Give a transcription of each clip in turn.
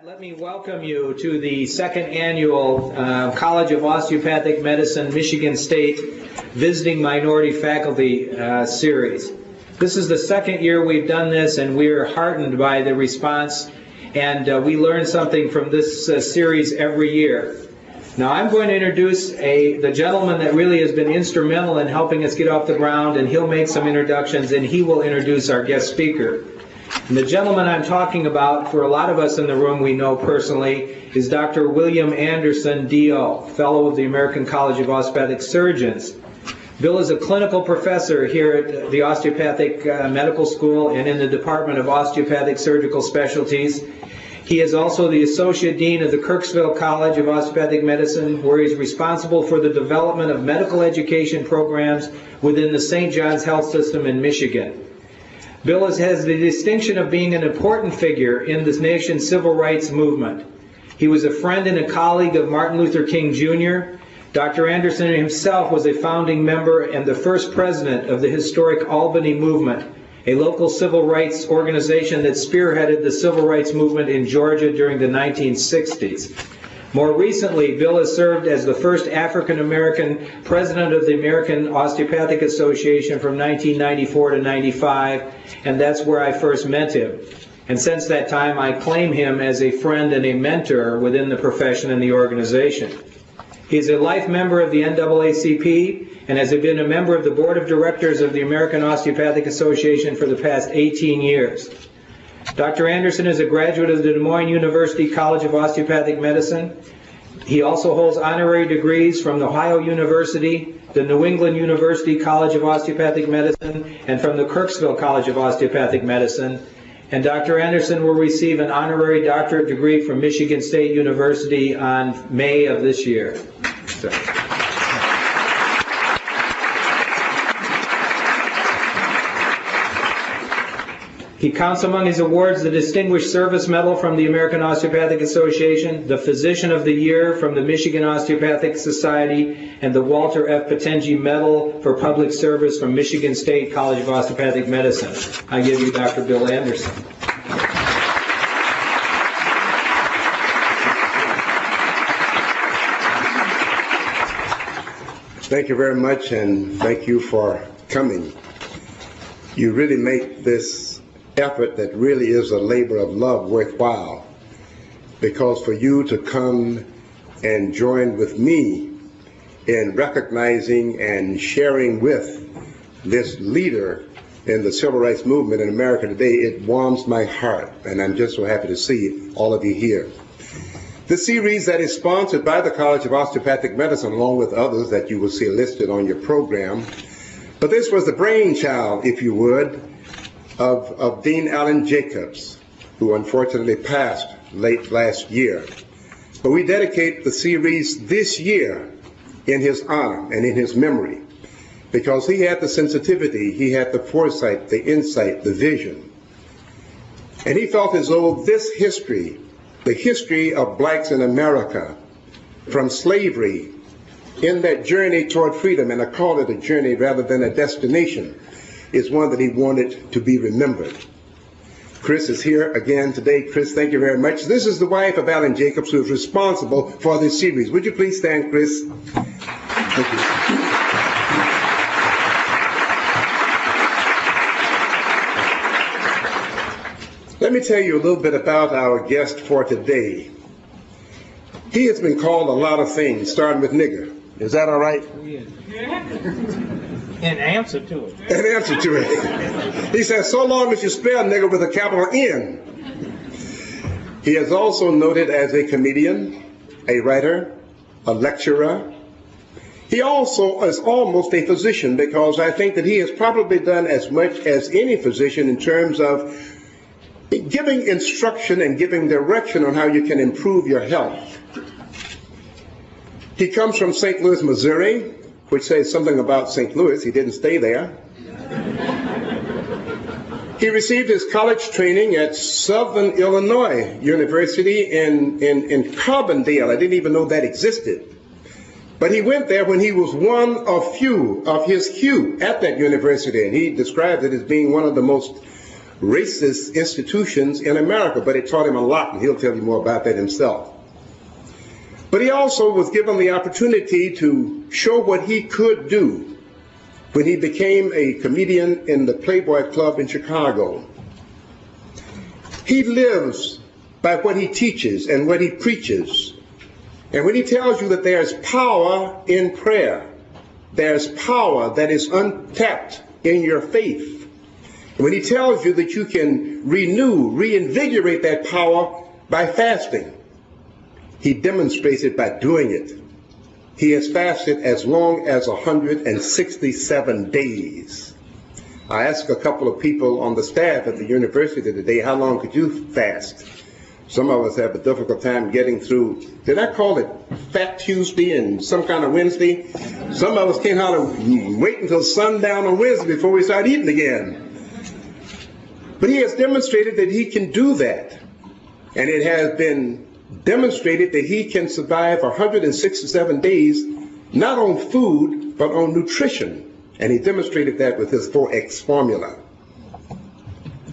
Let me welcome you to the second annual College of Osteopathic Medicine, Michigan State Visiting Minority Faculty series. This is the second year we've done this, and we're heartened by the response, and we learn something from this series every year. Now I'm going to introduce the gentleman that really has been instrumental in helping us get off the ground, and he'll make some introductions, and he will introduce our guest speaker. And the gentleman I'm talking about, for a lot of us in the room we know personally, is Dr. William Anderson, D.O., Fellow of the American College of Osteopathic Surgeons. Bill is a clinical professor here at the Osteopathic Medical School and in the Department of Osteopathic Surgical Specialties. He is also the Associate Dean of the Kirksville College of Osteopathic Medicine, where he's responsible for the development of medical education programs within the St. John's Health System in Michigan. Bill has the distinction of being an important figure in this nation's civil rights movement. He was a friend and a colleague of Martin Luther King Jr. Dr. Anderson himself was a founding member and the first president of the historic Albany Movement, a local civil rights organization that spearheaded the civil rights movement in Georgia during the 1960s. More recently, Bill has served as the first African-American president of the American Osteopathic Association from 1994 to 95, and that's where I first met him. And since that time, I claim him as a friend and a mentor within the profession and the organization. He's a life member of the NAACP and has been a member of the board of directors of the American Osteopathic Association for the past 18 years. Dr. Anderson is a graduate of the Des Moines University College of Osteopathic Medicine. He also holds honorary degrees from the Ohio University, the New England University College of Osteopathic Medicine, and from the Kirksville College of Osteopathic Medicine. And Dr. Anderson will receive an honorary doctorate degree from Michigan State University on May of this year. He counts among his awards the Distinguished Service Medal from the American Osteopathic Association, the Physician of the Year from the Michigan Osteopathic Society, and the Walter F. Patenji Medal for Public Service from Michigan State College of Osteopathic Medicine. I give you Dr. Bill Anderson. Thank you very much, and thank you for coming. You really make this effort that really is a labor of love worthwhile, because for you to come and join with me in recognizing and sharing with this leader in the civil rights movement in America today, it warms my heart, and I'm just so happy to see all of you here. This series that is sponsored by the College of Osteopathic Medicine, along with others that you will see listed on your program, but this was the brainchild, if you would, of Dean Allen Jacobs, who unfortunately passed late last year. But we dedicate the series this year in his honor and in his memory, because he had the sensitivity, he had the foresight, the insight, the vision. And he felt as though this history, the history of blacks in America, from slavery, in that journey toward freedom, and I call it a journey rather than a destination, is one that he wanted to be remembered. Chris is here again today. Chris, thank you very much. This is the wife of Allen Jacobs, who is responsible for this series. Would you please stand, Chris? Thank you. Let me tell you a little bit about our guest for today. He has been called a lot of things, starting with nigger. Is that all right? In answer to it. In answer to it. He says, so long as you spell nigger with a capital N. He is also noted as a comedian, a writer, a lecturer. He also is almost a physician, because I think that he has probably done as much as any physician in terms of giving instruction and giving direction on how you can improve your health. He comes from St. Louis, Missouri, which says something about St. Louis. He didn't stay there. He received his college training at Southern Illinois University in Carbondale. I didn't even know that existed. But he went there when he was one of few of his hue at that university, and he described it as being one of the most racist institutions in America, but it taught him a lot, and he'll tell you more about that himself. But he also was given the opportunity to show what he could do when he became a comedian in the Playboy Club in Chicago. He lives by what he teaches and what he preaches. And when he tells you that there's power in prayer, there's power that is untapped in your faith. And when he tells you that you can reinvigorate that power by fasting, he demonstrates it by doing it. He has fasted as long as 167 days. I asked a couple of people on the staff at the university today, how long could you fast? Some of us have a difficult time getting through, did I call it Fat Tuesday and some kind of Wednesday? Some of us can't hardly wait until sundown on Wednesday before we start eating again. But he has demonstrated that he can do that. And it has been demonstrated that he can survive 167 days, not on food, but on nutrition. And he demonstrated that with his 4X formula.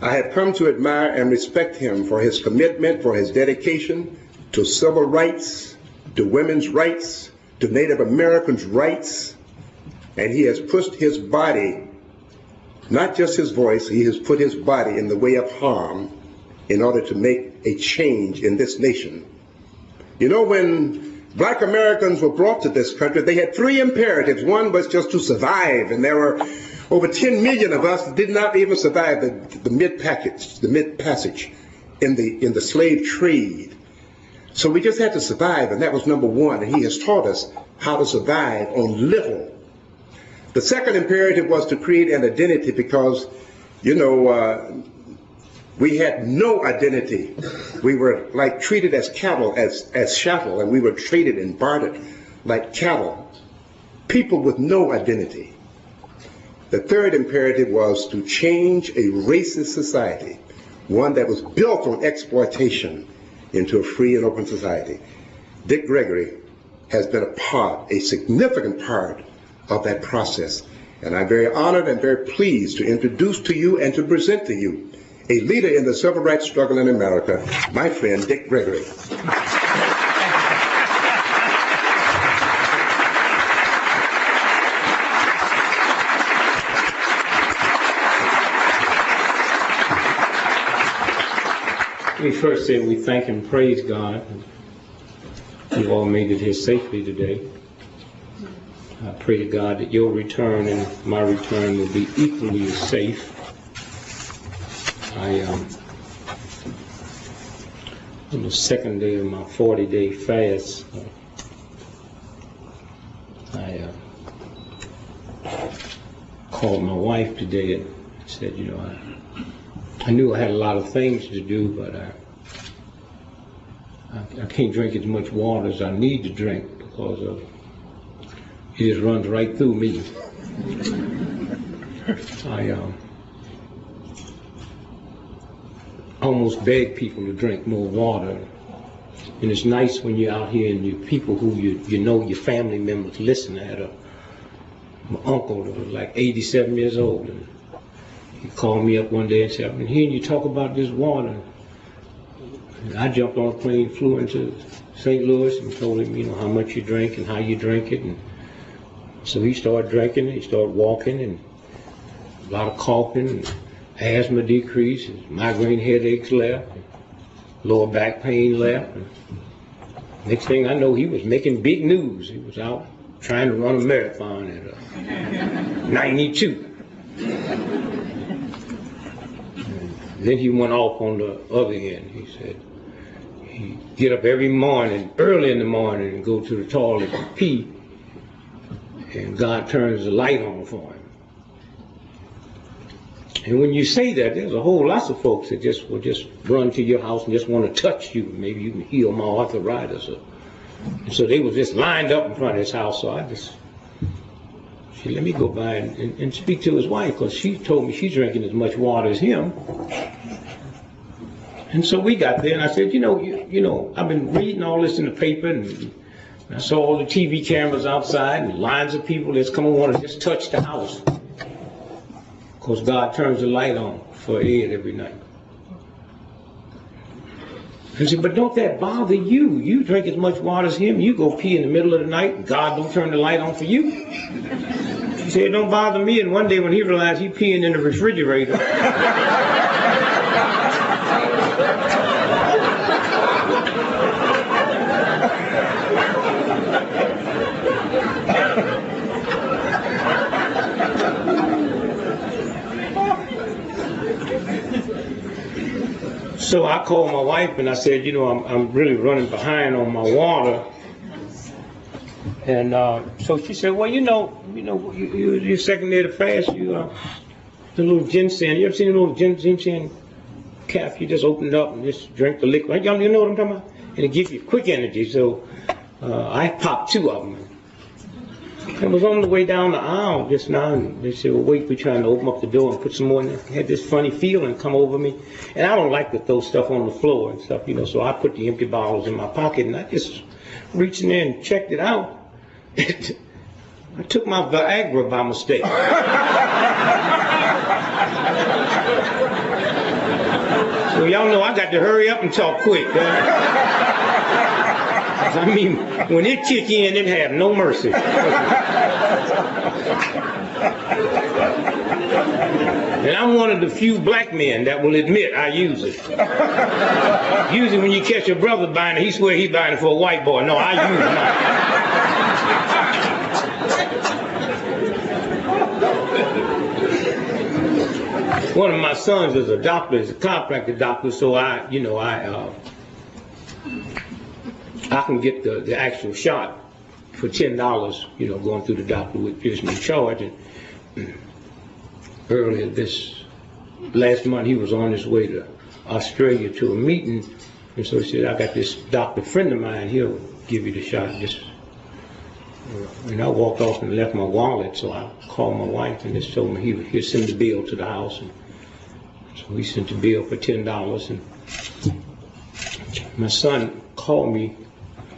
I have come to admire and respect him for his commitment, for his dedication to civil rights, to women's rights, to Native Americans' rights. And he has pushed his body, not just his voice, he has put his body in the way of harm in order to make a change in this nation. You know, when black Americans were brought to this country, they had 3 imperatives. One was just to survive, and there were over 10 million of us that did not even survive the mid-passage in the slave trade. So we just had to survive, and that was number 1, and he has taught us how to survive on little. The second imperative was to create an identity because, you know, we had no identity. We were like treated as cattle, as chattel, and we were traded and bartered like cattle. People with no identity. The third imperative was to change a racist society, one that was built on exploitation, into a free and open society. Dick Gregory has been a significant part of that process. And I'm very honored and very pleased to introduce to you and to present to you a leader in the civil rights struggle in America, my friend Dick Gregory. Let me first say we thank and praise God. You all made it here safely today. I pray to God that your return and my return will be equally as safe. On the second day of my 40-day fast, I called my wife today and said, you know, I knew I had a lot of things to do, but I can't drink as much water as I need to drink because it just runs right through me. I almost beg people to drink more water. And it's nice when you're out here and you people who you know, your family members listen. I had my uncle that was like 87 years old. And he called me up one day and said, I've been hearing you talk about this water. And I jumped on a plane, flew into St. Louis and told him, you know, how much you drink and how you drink it. And so he started drinking, he started walking, and a lot of coughing, and asthma decreased, his migraine headaches left, lower back pain left. And next thing I know, he was making big news. He was out trying to run a marathon at 92. Then he went off on the other end. He said he'd get up every morning, early in the morning, and go to the toilet and pee, and God turns the light on for him. And when you say that, there's a whole lot of folks that will just run to your house and just want to touch you. Maybe you can heal my arthritis. And so they were just lined up in front of his house. So I just said, let me go by and speak to his wife, because she told me she's drinking as much water as him. And so we got there, and I said, you know, I've been reading all this in the paper, and I saw all the TV cameras outside and lines of people that's come and want to just touch the house. Because God turns the light on for Ed every night. I said, but don't that bother you? You drink as much water as him. You go pee in the middle of the night, and God don't turn the light on for you. He said, it don't bother me. And one day when he realized he peeing in the refrigerator, so I called my wife and I said, you know, I'm really running behind on my water. And so she said, well, you're second day to fast. The little ginseng. You ever seen a little ginseng cap? You just open it up and just drink the liquid. Y'all, you know what I'm talking about? And it gives you quick energy. So I popped 2 of them. I was on the way down the aisle just now, and they said, well, wait, we're trying to open up the door and put some more in there. I had this funny feeling come over me. And I don't like to throw stuff on the floor and stuff, so I put the empty bottles in my pocket, and I just reached in there and checked it out. I took my Viagra by mistake. So y'all know I got to hurry up and talk quick. I mean, when it kick in, it have no mercy. And I'm one of the few black men that will admit I use it. Usually when you catch your brother buying it, he swear he's buying it for a white boy. No, I use mine. One of my sons is a doctor, is a chiropractic doctor, so I can get the actual shot for $10, going through the doctor with just no charge. And earlier last month, he was on his way to Australia to a meeting, and so he said, I got this doctor friend of mine, he'll give you the shot. And I walked off and left my wallet, so I called my wife and just told me he'd send the bill to the house. And so he sent the bill for $10, and my son called me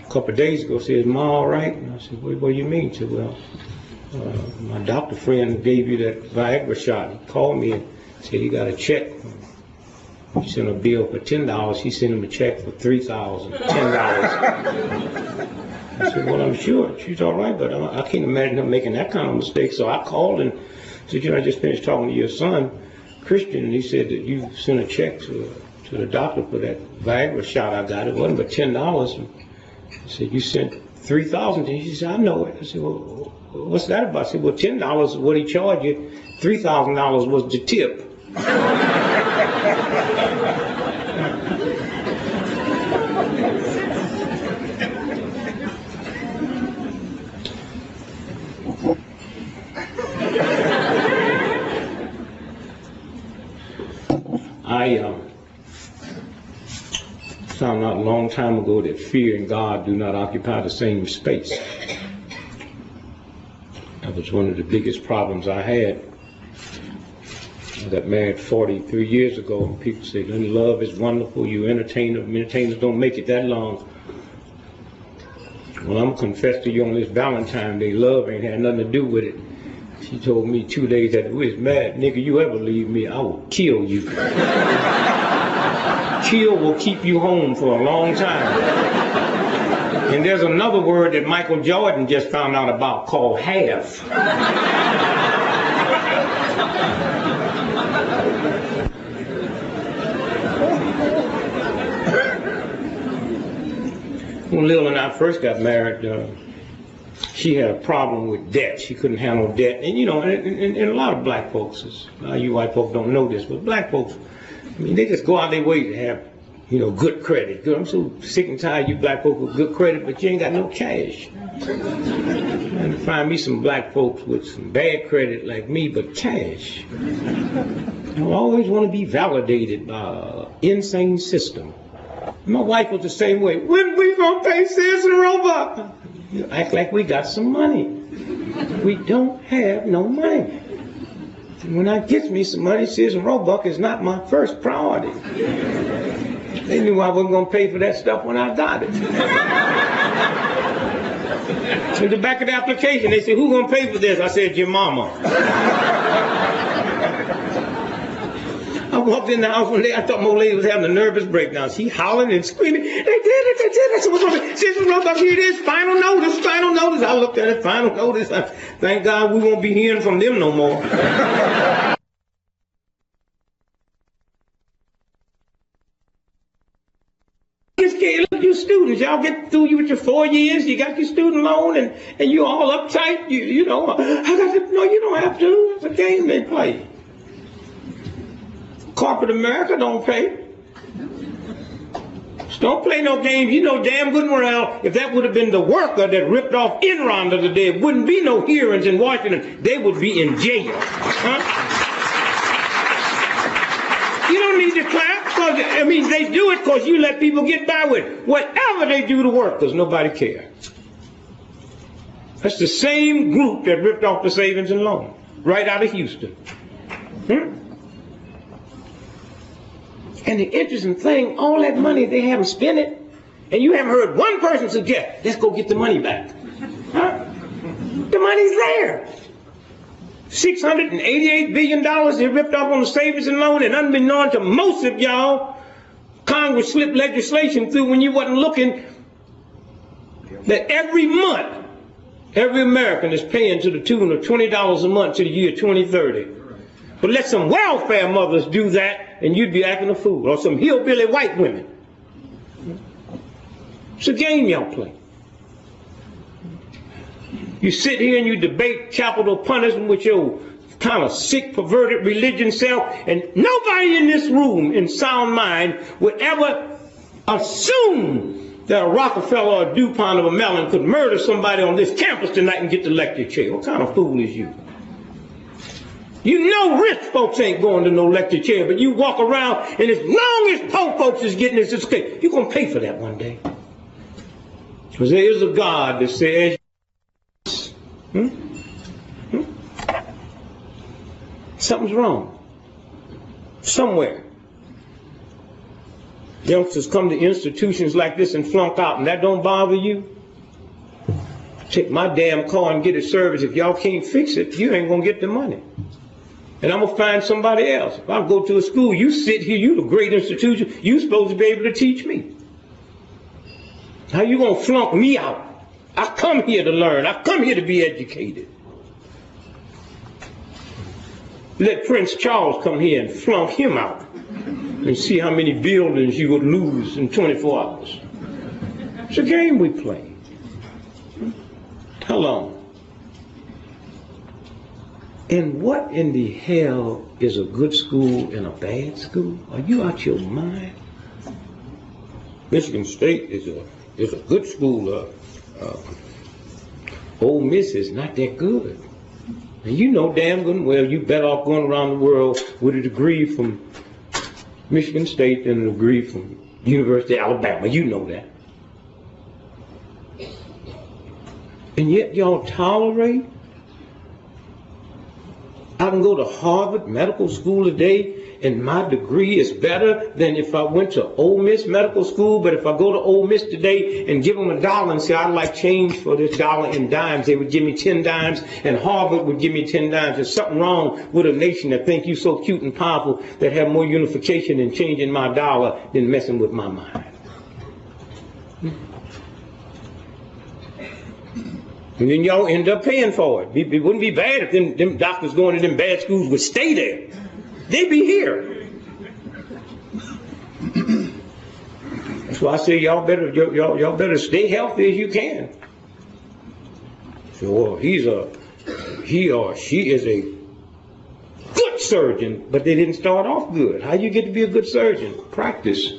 a couple of days ago, said, Ma, all right? And I said, what do you mean? He said, well, my doctor friend gave you that Viagra shot. He called me and said he got a check. He sent a bill for $10. He sent him a check for $3,010. I said, well, I'm sure she's all right, but I can't imagine him making that kind of mistake. So I called and said, I just finished talking to your son, Christian, and he said that you sent a check to the doctor for that Viagra shot I got. It wasn't but $10. And I said, you sent $3,000. He said, I know it. I said, well, what's that about? I said, well, $10 is what he charged you. $3,000 was the tip. I found out a long time ago that fear and God do not occupy the same space. That was one of the biggest problems I had. I got married 43 years ago, and people say, love is wonderful, you entertainers don't make it that long. Well, I'm going to confess to you on this Valentine's Day, love ain't had nothing to do with it. She told me 2 days after we was married, nigga, you ever leave me, I will kill you. Kill will keep you home for a long time. And there's another word that Michael Jordan just found out about called half. When Lil and I first got married, she had a problem with debt. She couldn't handle debt. And and a lot of black folks, you white folks don't know this, but black folks, they just go out their way to have, good credit. I'm so sick and tired of you black folks with good credit, but you ain't got no cash. And to find me some black folks with some bad credit like me, but cash. I always want to be validated by an insane system. My wife was the same way. When we gonna pay Sears and Roebuck? You act like we got some money. We don't have no money. And when I get me some money, Sears and Roebuck is not my first priority. They knew I wasn't gonna pay for that stuff when I got it. In the back of the application, they said, "Who gonna pay for this?" I said, "Your mama." I walked in the house one day, I thought my old lady was having a nervous breakdown. She hollering and screaming, they did it. I said, what's wrong? She said, look, here it is, final notice. I looked at it, final notice. Thank God we won't be hearing from them no more. Look, you students, y'all get through you with your 4 years, you got your student loan, and you all uptight, you know, I got to, no, you don't have to. It's a game they play. Corporate America don't pay. Just don't play no games. You know damn good and well, if that would have been the worker that ripped off Enron the other day, it wouldn't be no hearings in Washington. They would be in jail. Huh? You don't need to clap. I mean, they do it because you let people get by with it. Whatever they do to workers, nobody cares. That's the same group that ripped off the savings and loan right out of Houston. And the interesting thing, all that money, they haven't spent it, and you haven't heard one person suggest, let's go get the money back. Huh? The money's there. $688 billion they ripped off on the savings and loan, and unbeknown to most of y'all, Congress slipped legislation through when you wasn't looking, that every month, every American is paying to the tune of $20 a month to the year 2030. But let some welfare mothers do that, and you'd be acting a fool, or some hillbilly white women. It's a game y'all play. You sit here and you debate capital punishment with your kind of sick, perverted religion self, and nobody in this room in sound mind would ever assume that a Rockefeller or a DuPont or a Mellon could murder somebody on this campus tonight and get the lecture chair. What kind of fool is you? You know rich folks ain't going to no lecture chair, but you walk around, and as long as poor folks is getting this escape, you're going to pay for that one day. Because there is a God that says, something's wrong. Somewhere. Youngsters come to institutions like this and flunk out, and that don't bother you? Take my damn car and get it serviced. If y'all can't fix it, you ain't gonna get the money. And I'm gonna find somebody else. If I go to a school, you sit here, you the great institution, you supposed to be able to teach me. How you gonna flunk me out? I come here to learn. I come here to be educated. Let Prince Charles come here and flunk him out and see how many buildings you would lose in 24 hours. It's a game we play. How long? And what in the hell is a good school and a bad school? Are you out your mind? Michigan State is a good school. Ole Miss is not that good. And you know damn good and well you better off going around the world with a degree from Michigan State than a degree from University of Alabama. You know that. And yet y'all tolerate. I can go to Harvard Medical School today and my degree is better than if I went to Ole Miss Medical School. But if I go to Ole Miss today and give them $1 and say I'd like change for this dollar in dimes, they would give me 10 dimes, and Harvard would give me 10 dimes. There's something wrong with a nation that think you so cute and powerful that have more unification in changing my dollar than messing with my mind. And then y'all end up paying for it. It wouldn't be bad if them doctors going to them bad schools would stay there. They'd be here. That's why I say y'all better stay healthy as you can. So well, he or she is a good surgeon, but they didn't start off good. How you get to be a good surgeon? Practice.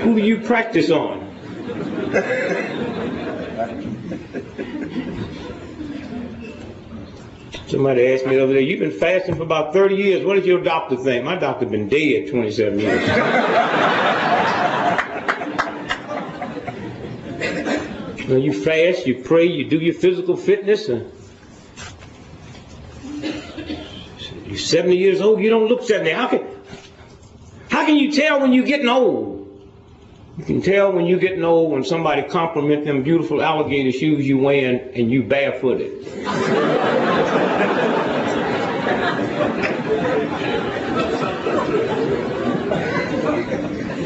Who do you practice on? Somebody asked me the other day, you've been fasting for about 30 years. What does your doctor think? My doctor been dead 27 years. You know, you fast, you pray, you do your physical fitness. And you're 70 years old, you don't look 70. How can you tell when you're getting old? You can tell when you're getting old when somebody compliment them beautiful alligator shoes you wearing and you barefooted.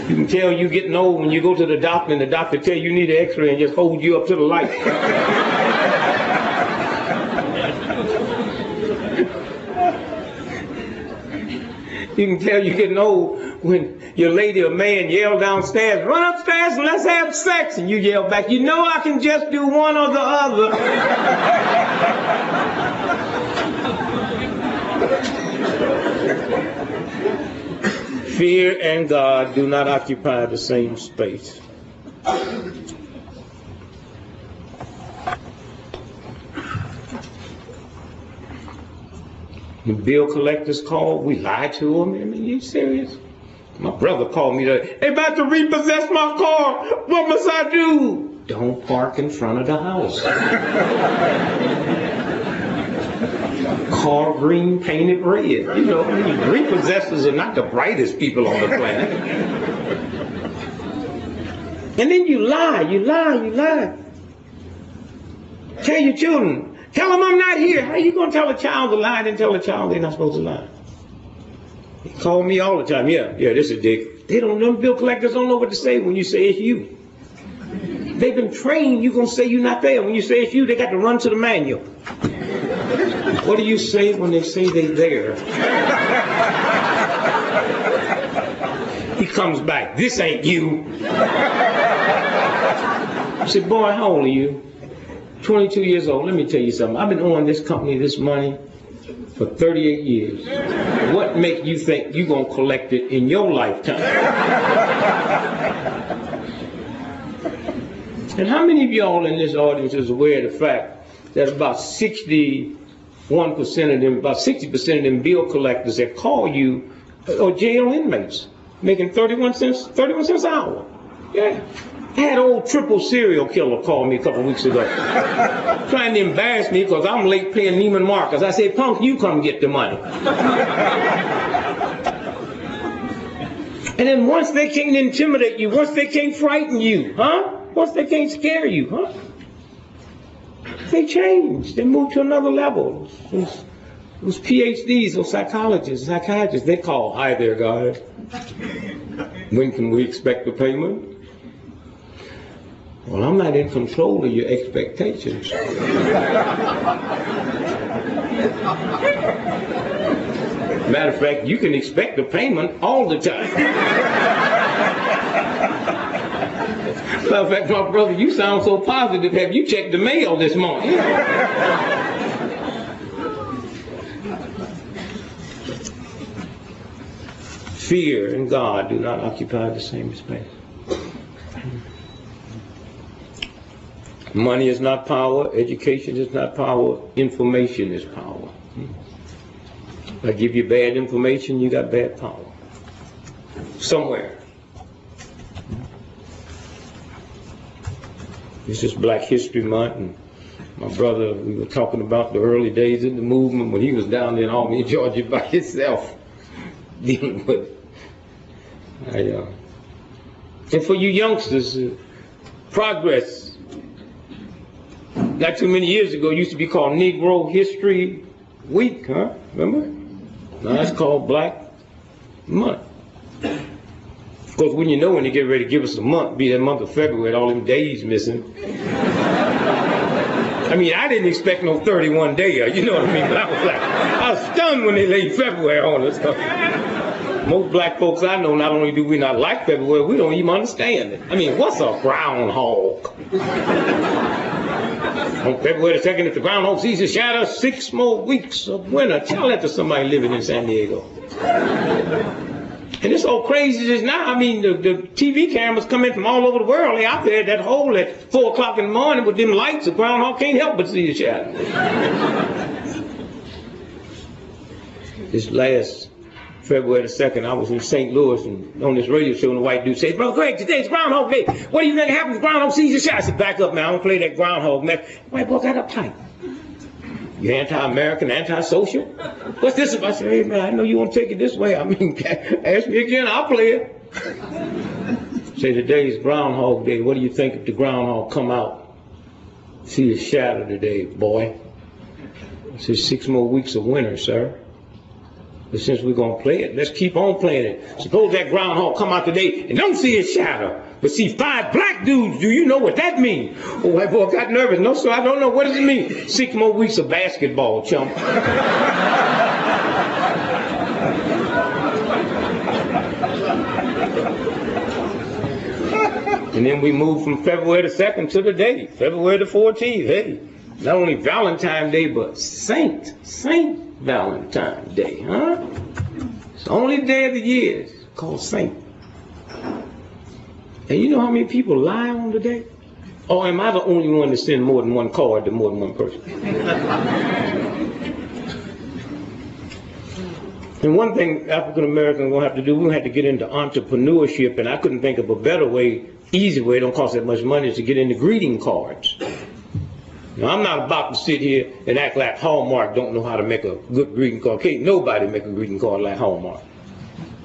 You can tell you're getting old when you go to the doctor and the doctor tell you need an x-ray and just hold you up to the light. You can tell you're getting old when your lady or man yell downstairs, run upstairs and let's have sex. And you yell back, you know I can just do one or the other. Fear and God do not occupy the same space. When bill collectors call, we lie to them. I mean, you serious? My brother called me today. They about to repossess my car. What must I do? Don't park in front of the house. Car green painted red. You know, repossessors are not the brightest people on the planet. And then you lie. Tell your children. Tell them I'm not here. How are you going to tell a child to lie and tell a child they're not supposed to lie? They call me all the time. Yeah, this is dick. They don't know, bill collectors don't know what to say when you say it's you. They've been trained you're going to say you're not there. When you say it's you, they got to run to the manual. What do you say when they say they're there? He comes back. This ain't you. I said, boy, how old are you? 22 years old. Let me tell you something. I've been owing this company this money for 38 years. What makes you think you're going to collect it in your lifetime? And how many of y'all in this audience is aware of the fact that about 61% of them, about 60% of them bill collectors that call you are jail inmates making 31 cents an hour? Yeah. I had an old triple serial killer call me a couple weeks ago, trying to embarrass me because I'm late paying Neiman Marcus. I said, punk, you come get the money. And then once they can't intimidate you, once they can't frighten you, once they can't scare you, they change. They move to another level. Those PhDs, those psychologists, psychiatrists, they call, hi there, guys. When can we expect the payment? Well, I'm not in control of your expectations. Matter of fact, you can expect the payment all the time. Matter of fact, my brother, you sound so positive. Have you checked the mail this morning? Fear and God do not occupy the same space. Money is not power, education is not power, information is power. I give you bad information, you got bad power. Somewhere. It's just Black History Month, and my brother, we were talking about the early days of the movement when he was down there in Albany, Georgia by himself, dealing with and for you youngsters, progress. Not too many years ago, it used to be called Negro History Week, Remember? Now it's called Black Month. Of course, when you get ready to give us a month, be that month of February, all them days missing. I mean, I didn't expect no 31 day, you know what I mean? But I was stunned when they laid February on us. Most black folks I know, not only do we not like February, we don't even understand it. I mean, what's a groundhog? On February the 2nd, if the groundhog season shatters, 6 more weeks of winter. Tell that to somebody living in San Diego. And it's so crazy just now. I mean, the TV cameras come in from all over the world. They out there at that hole at 4 o'clock in the morning with them lights. The groundhog can't help but see the shadow. This last February the 2nd, I was in St. Louis and on this radio show, and the white dude said, Brother Greg, today's Groundhog Day. What do you think happens if Groundhog sees the shot? I said, back up, man. I don't play that Groundhog, man. White boy got uptight. You anti-American, anti-social? What's this about? I said, hey, man, I know you won't take it this way. I mean, ask me again, I'll play it. Say, today's Groundhog Day. What do you think if the groundhog come out? See the shadow today, boy. I said, 6 more weeks of winter, sir. But since we're going to play it, let's keep on playing it. Suppose that groundhog come out today and don't see his shadow, but see 5 black dudes. Do you know what that means? Oh, white boy got nervous. No, sir, I don't know. What does it mean? 6 more weeks of basketball, chump. And then we move from February the 2nd to the day, February the 14th. Hey, not only Valentine's Day, but Saint Valentine's Day, huh? It's the only day of the year. It's called Saint. And you know how many people lie on the day? Or am I the only one to send more than one card to more than one person? And one thing African Americans are going to have to do, we're going to have to get into entrepreneurship, and I couldn't think of a better way, easy way, it don't cost that much money, is to get into greeting cards. Now, I'm not about to sit here and act like Hallmark don't know how to make a good greeting card. Can't nobody make a greeting card like Hallmark.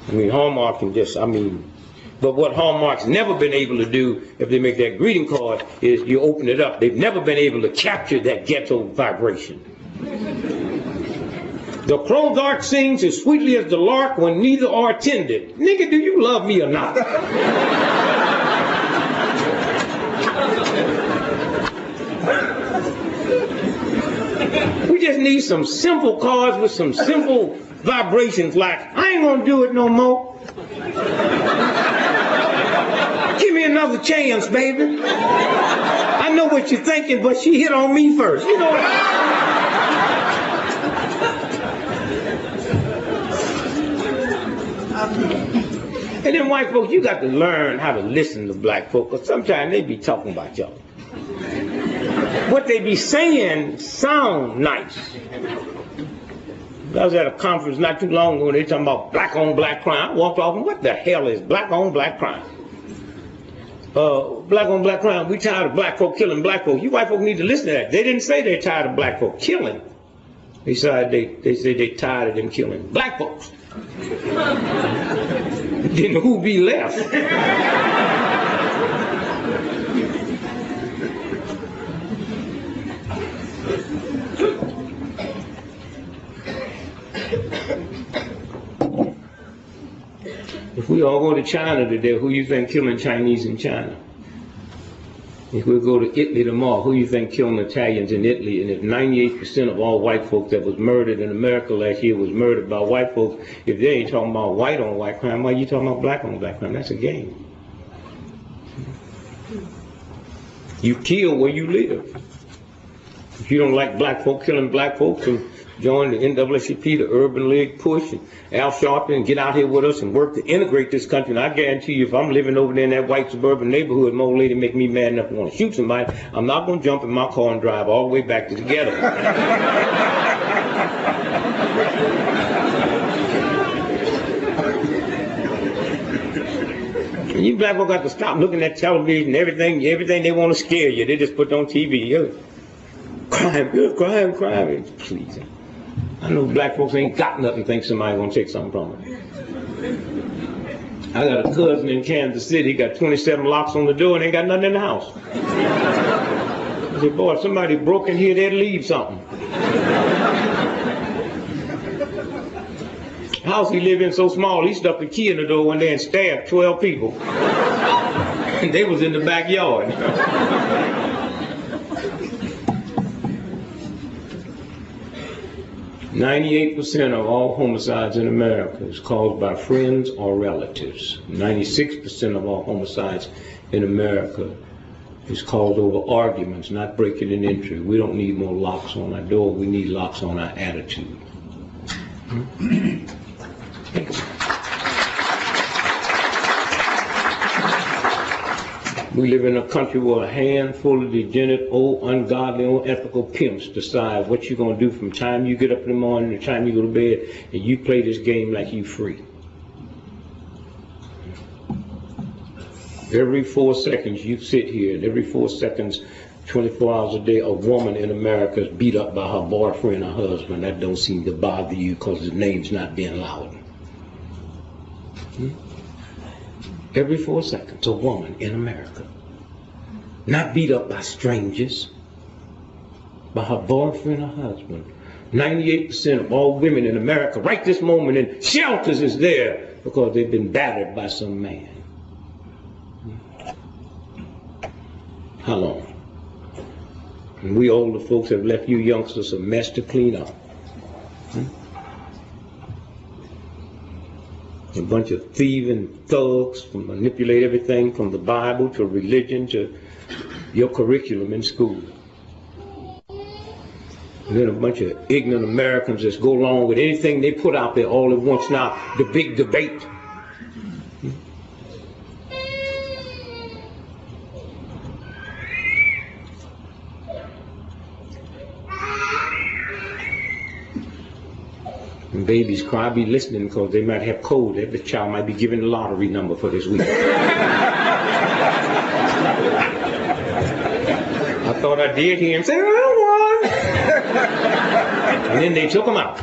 I mean, Hallmark can just, but what Hallmark's never been able to do, if they make that greeting card, is you open it up. They've never been able to capture that ghetto vibration. The crow dark sings as sweetly as the lark when neither are tended. Nigga, do you love me or not? We just need some simple cards with some simple vibrations like, I ain't gonna do it no more. Give me another chance, baby. I know what you're thinking, but she hit on me first. You know what? And then white folks, you got to learn how to listen to black folks, because sometimes they be talking about y'all. What they be saying sound nice. I was at a conference not too long ago, and they talking about black on black crime. I walked off, and what the hell is black on black crime? Black on black crime, we tired of black folk killing black folk. You white folk need to listen to that. They didn't say they're tired of black folk killing. They said they tired of them killing black folks. Then who be left? If we all go to China today, who you think killing Chinese in China? If we go to Italy tomorrow, who you think killing Italians in Italy? And if 98% of all white folks that was murdered in America last year was murdered by white folks, if they ain't talking about white on white crime, why are you talking about black on black crime? That's a game. You kill where you live. If you don't like black folk killing black folks, and join the NAACP, the Urban League push, and Al Sharpton, and get out here with us and work to integrate this country. And I guarantee you, if I'm living over there in that white suburban neighborhood, and my old lady make me mad enough to want to shoot somebody, I'm not going to jump in my car and drive all the way back to the ghetto. And you black folk got to stop looking at television, everything they want to scare you. They just put on TV. Crime, crime. Please. I know black folks ain't got nothing, think somebody gonna take something from them. I got a cousin in Kansas City, he got 27 locks on the door and ain't got nothing in the house. I said, boy, if somebody broke in here, they'd leave something. The house he lived in so small, he stuck the key in the door one day and stabbed 12 people. And they was in the backyard. 98% of all homicides in America is caused by friends or relatives. 96% of all homicides in America is caused over arguments, not breaking and entry. We don't need more locks on our door. We need locks on our attitude. We live in a country where a handful of degenerate, old, ungodly, unethical pimps decide what you're going to do from the time you get up in the morning to the time you go to bed, and you play this game like you free. Every 4 seconds you sit here, and every 4 seconds, 24 hours a day, a woman in America is beat up by her boyfriend or husband. That don't seem to bother you because the name's not being loud. Every 4 seconds, a woman in America. Not beat up by strangers, by her boyfriend or husband, 98% of all women in America right this moment in shelters is there because they've been battered by some man. How long? And we older folks have left you youngsters a mess to clean up. A bunch of thieving thugs who manipulate everything from the Bible to religion to your curriculum in school. And then a bunch of ignorant Americans just go along with anything they put out there all at once now, the big debate. And babies cry, be listening because they might have cold. Every child might be given the lottery number for this week. I thought I did hear him say, "Oh, one." And then they took him out.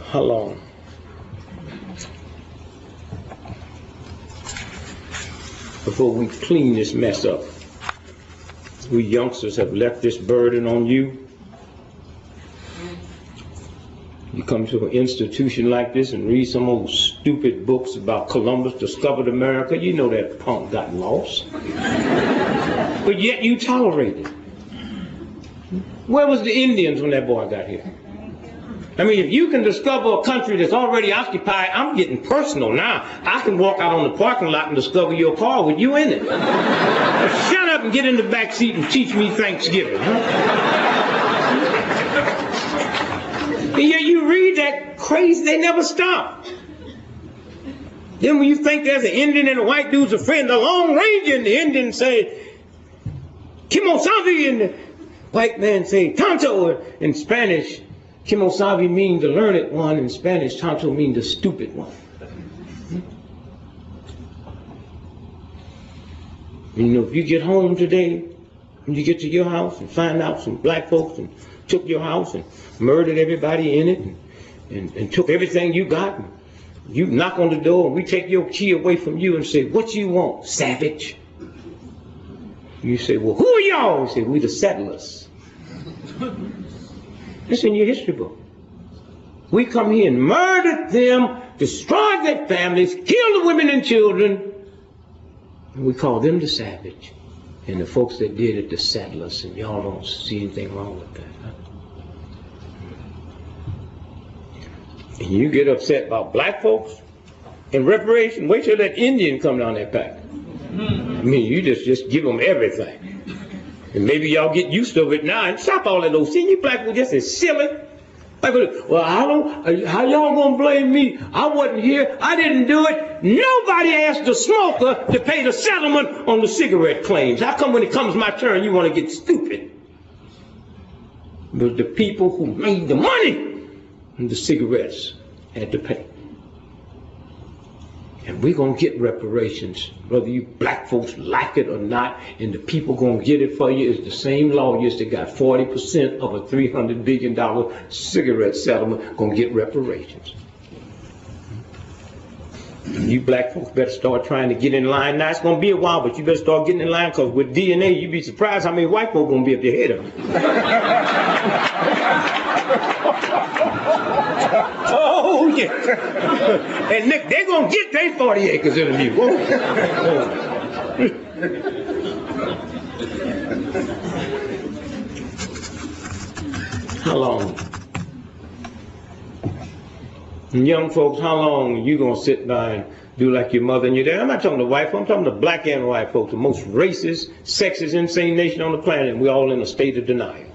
How long? Before we clean this mess up? We youngsters have left this burden on you. You come to an institution like this and read some old stupid books about Columbus discovered America. You know that punk got lost. But yet you tolerate it. Where was the Indians when that boy got here? I mean, if you can discover a country that's already occupied, I'm getting personal now. I can walk out on the parking lot and discover your car with you in it. Shut up and get in the back seat and teach me Thanksgiving. Huh? And yet you read that crazy, they never stop. Then when you think there's an Indian and a white dude's a friend, the Lone Ranger and the Indian say, Kimosabi, and the white man say, Tonto, in Spanish. Kimosabi means the learned one, in Spanish, Tonto means the stupid one. You know, if you get home today, when you get to your house and find out some black folks and took your house and murdered everybody in it and took everything you got, and you knock on the door and we take your key away from you and say, what you want, savage? You say, well, who are y'all? You say, we the settlers. It's in your history book. We come here and murdered them, destroyed their families, killed the women and children, and we call them the savage. And the folks that did it, the settlers, and y'all don't see anything wrong with that. Huh? And you get upset about black folks and reparation, wait till that Indian come down that pack. I mean, you just give them everything. And maybe y'all get used to it now and stop all that old sin. You black people just as silly. Like, well, how y'all gonna blame me? I wasn't here. I didn't do it. Nobody asked the smoker to pay the settlement on the cigarette claims. How come when it comes my turn you want to get stupid? But the people who made the money and the cigarettes had to pay. And we're going to get reparations, whether you black folks like it or not, and the people going to get it for you is the same lawyers that got 40% of a $300 billion cigarette settlement going to get reparations. You black folks better start trying to get in line. Now, it's going to be a while, but you better start getting in line, because with DNA, you'd be surprised how many white folks going to be up your head of it. Oh, yeah. And Nick, they're going to get their 40 acres in the new. How long? And young folks, how long are you going to sit by and do like your mother and your dad? I'm not talking to white folks, I'm talking to black and white folks, the most racist, sexist, insane nation on the planet, and we're all in a state of denial.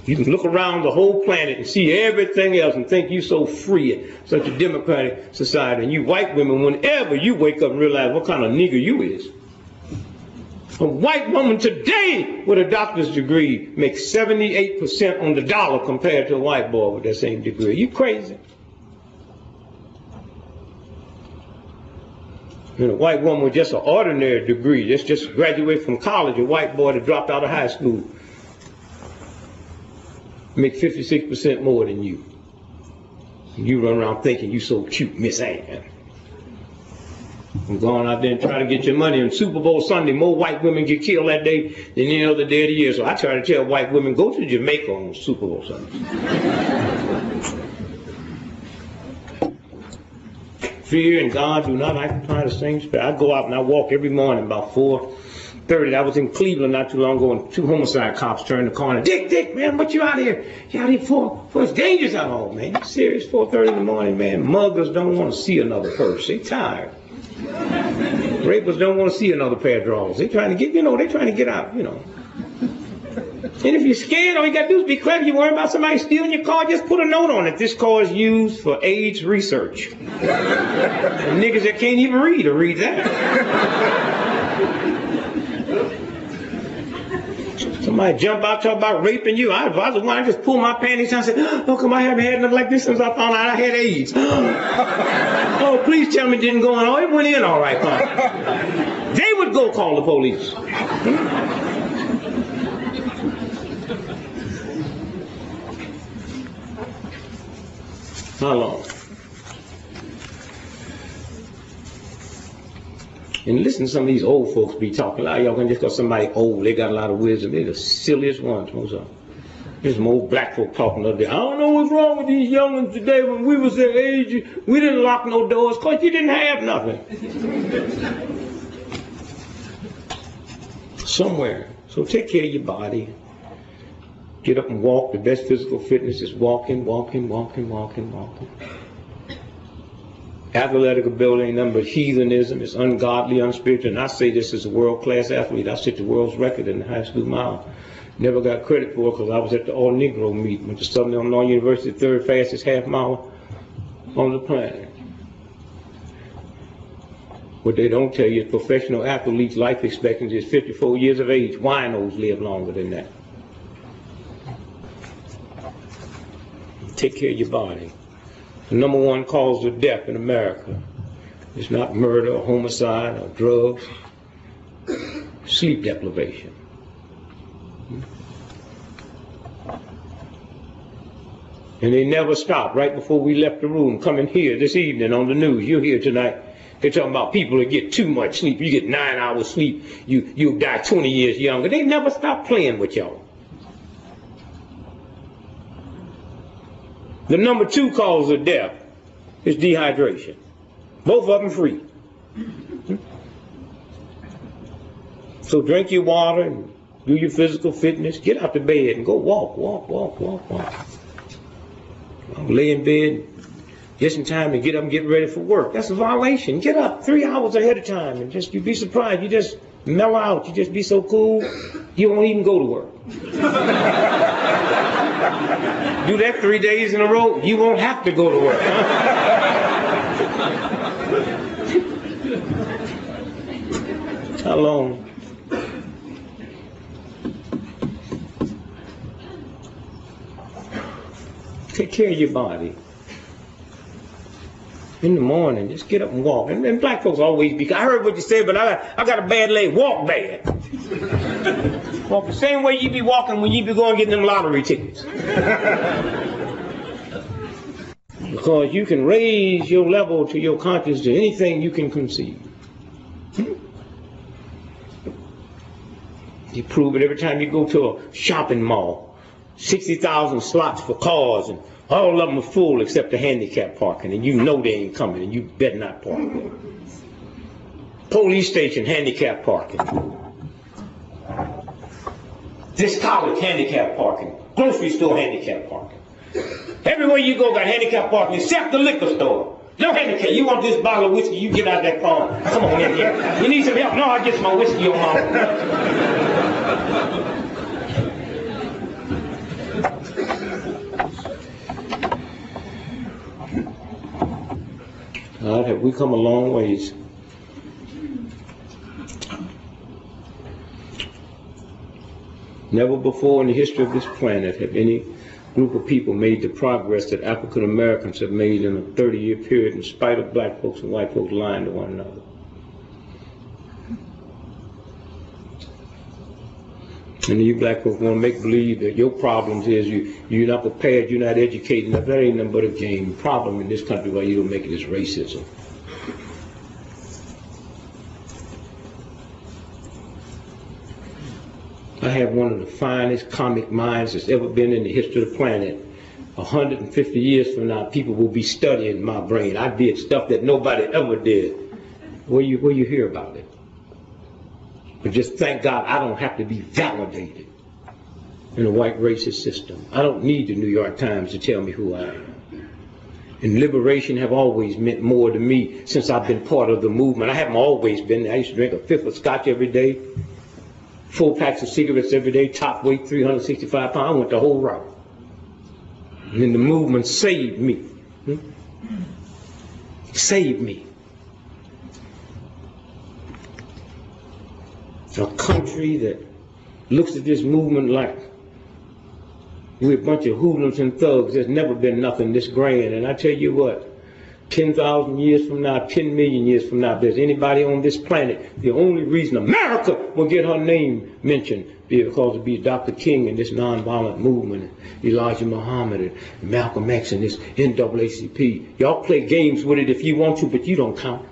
You can look around the whole planet and see everything else and think you're so free in such a democratic society. And you white women, whenever you wake up and realize what kind of nigger you is. A white woman today with a doctor's degree makes 78% on the dollar compared to a white boy with that same degree. You crazy? And a white woman with just an ordinary degree, just graduated from college, a white boy that dropped out of high school, make 56% more than you. And you run around thinking you so cute, Miss Ann. I'm going out there and try to get your money. On Super Bowl Sunday, more white women get killed that day than any other day of the year. So I try to tell white women, go to Jamaica on Super Bowl Sunday. Fear and God do not occupy the same space. I go out and I walk every morning about 4:30. I was in Cleveland not too long ago, and 2 homicide cops turned the corner. Dick, man, what you out here? You out here for it's dangerous out here, man. You serious? 4:30 in the morning, man. Muggers don't want to see another purse. They tired. Rapists don't want to see another pair of drawers. They trying to get, they trying to get out, And if you're scared, all you got to do is be clever. You worry about somebody stealing your car, just put a note on it. This car is used for AIDS research. And niggas that can't even read will read that. Somebody jump out, talk about raping you. I was the one, I just pulled my panties down and said, oh, come I haven't had nothing like this since I found out I had AIDS. Oh, please tell me it didn't go on. Oh, it went in all right, huh? They would go call the police. How long? And listen to some of these old folks be talking. A lot of y'all can just because somebody old, they got a lot of wisdom. They're the silliest ones, most of them. There's some old black folk talking the other day. I don't know what's wrong with these young ones today. When we was their age, we didn't lock no doors because you didn't have nothing. Somewhere. So take care of your body. Get up and walk. The best physical fitness is walking. Athletic ability ain't nothing but heathenism. It's ungodly, unspiritual. And I say this as a world-class athlete. I set the world's record in the high school mile. Never got credit for it because I was at the all-Negro meet. Went to Southern Illinois University, third fastest half mile on the planet. What they don't tell you is professional athletes' life expectancy is 54 years of age. Winos live longer than that. Take care of your body. The number one cause of death in America is not murder or homicide or drugs, sleep deprivation. And they never stop. Right before we left the room, coming here this evening on the news, you're here tonight, they're talking about people that get too much sleep. You get 9 hours sleep, you'll die 20 years younger. They never stop playing with y'all. The number 2 cause of death is dehydration. Both of them free. So drink your water and do your physical fitness. Get out the bed and go walk. Lay in bed just in time to get up and get ready for work. That's a violation. Get up 3 hours ahead of time and you'd be surprised. You just mellow out. You just be so cool, you won't even go to work. Do that 3 days in a row, you won't have to go to work. How long? Take care of your body. In the morning, just get up and walk. And black folks always be, I heard what you said, but I got a bad leg. Walk bad. Walk the same way you be walking when you be going getting them lottery tickets. Because you can raise your level to your conscience to anything you can conceive. You prove it every time you go to a shopping mall. 60,000 slots for cars, and all of them are full except the handicap parking, and you know they ain't coming, and you better not park there. Police station, handicap parking. This college, handicap parking. Grocery store, handicap parking. Everywhere you go got handicap parking except the liquor store. No handicap. You want this bottle of whiskey, you get out that car. Come on in here. You need some help? No, I get my whiskey on my own. God, have we come a long ways. Never before in the history of this planet have any group of people made the progress that African Americans have made in a 30-year period in spite of black folks and white folks lying to one another. And you black folks want to make believe that your problems is you're not prepared, you're not educated. Now, that ain't nothing but a game. The problem in this country why you don't make it is racism. I have one of the finest comic minds that's ever been in the history of the planet. 150 years from now, people will be studying my brain. I did stuff that nobody ever did. Where you hear about it? But just thank God I don't have to be validated in a white racist system. I don't need the New York Times to tell me who I am. And liberation have always meant more to me since I've been part of the movement. I haven't always been. I used to drink a fifth of scotch every day, 4 packs of cigarettes every day, top weight 365 pounds. I went the whole route. And the movement saved me. Saved me. A country that looks at this movement like we're a bunch of hoodlums and thugs. There's never been nothing this grand. And I tell you what, 10,000 years from now, 10 million years from now, if there's anybody on this planet, the only reason America will get her name mentioned is because it'll be Dr. King and this nonviolent movement, and Elijah Muhammad and Malcolm X and this NAACP. Y'all play games with it if you want to, but you don't count.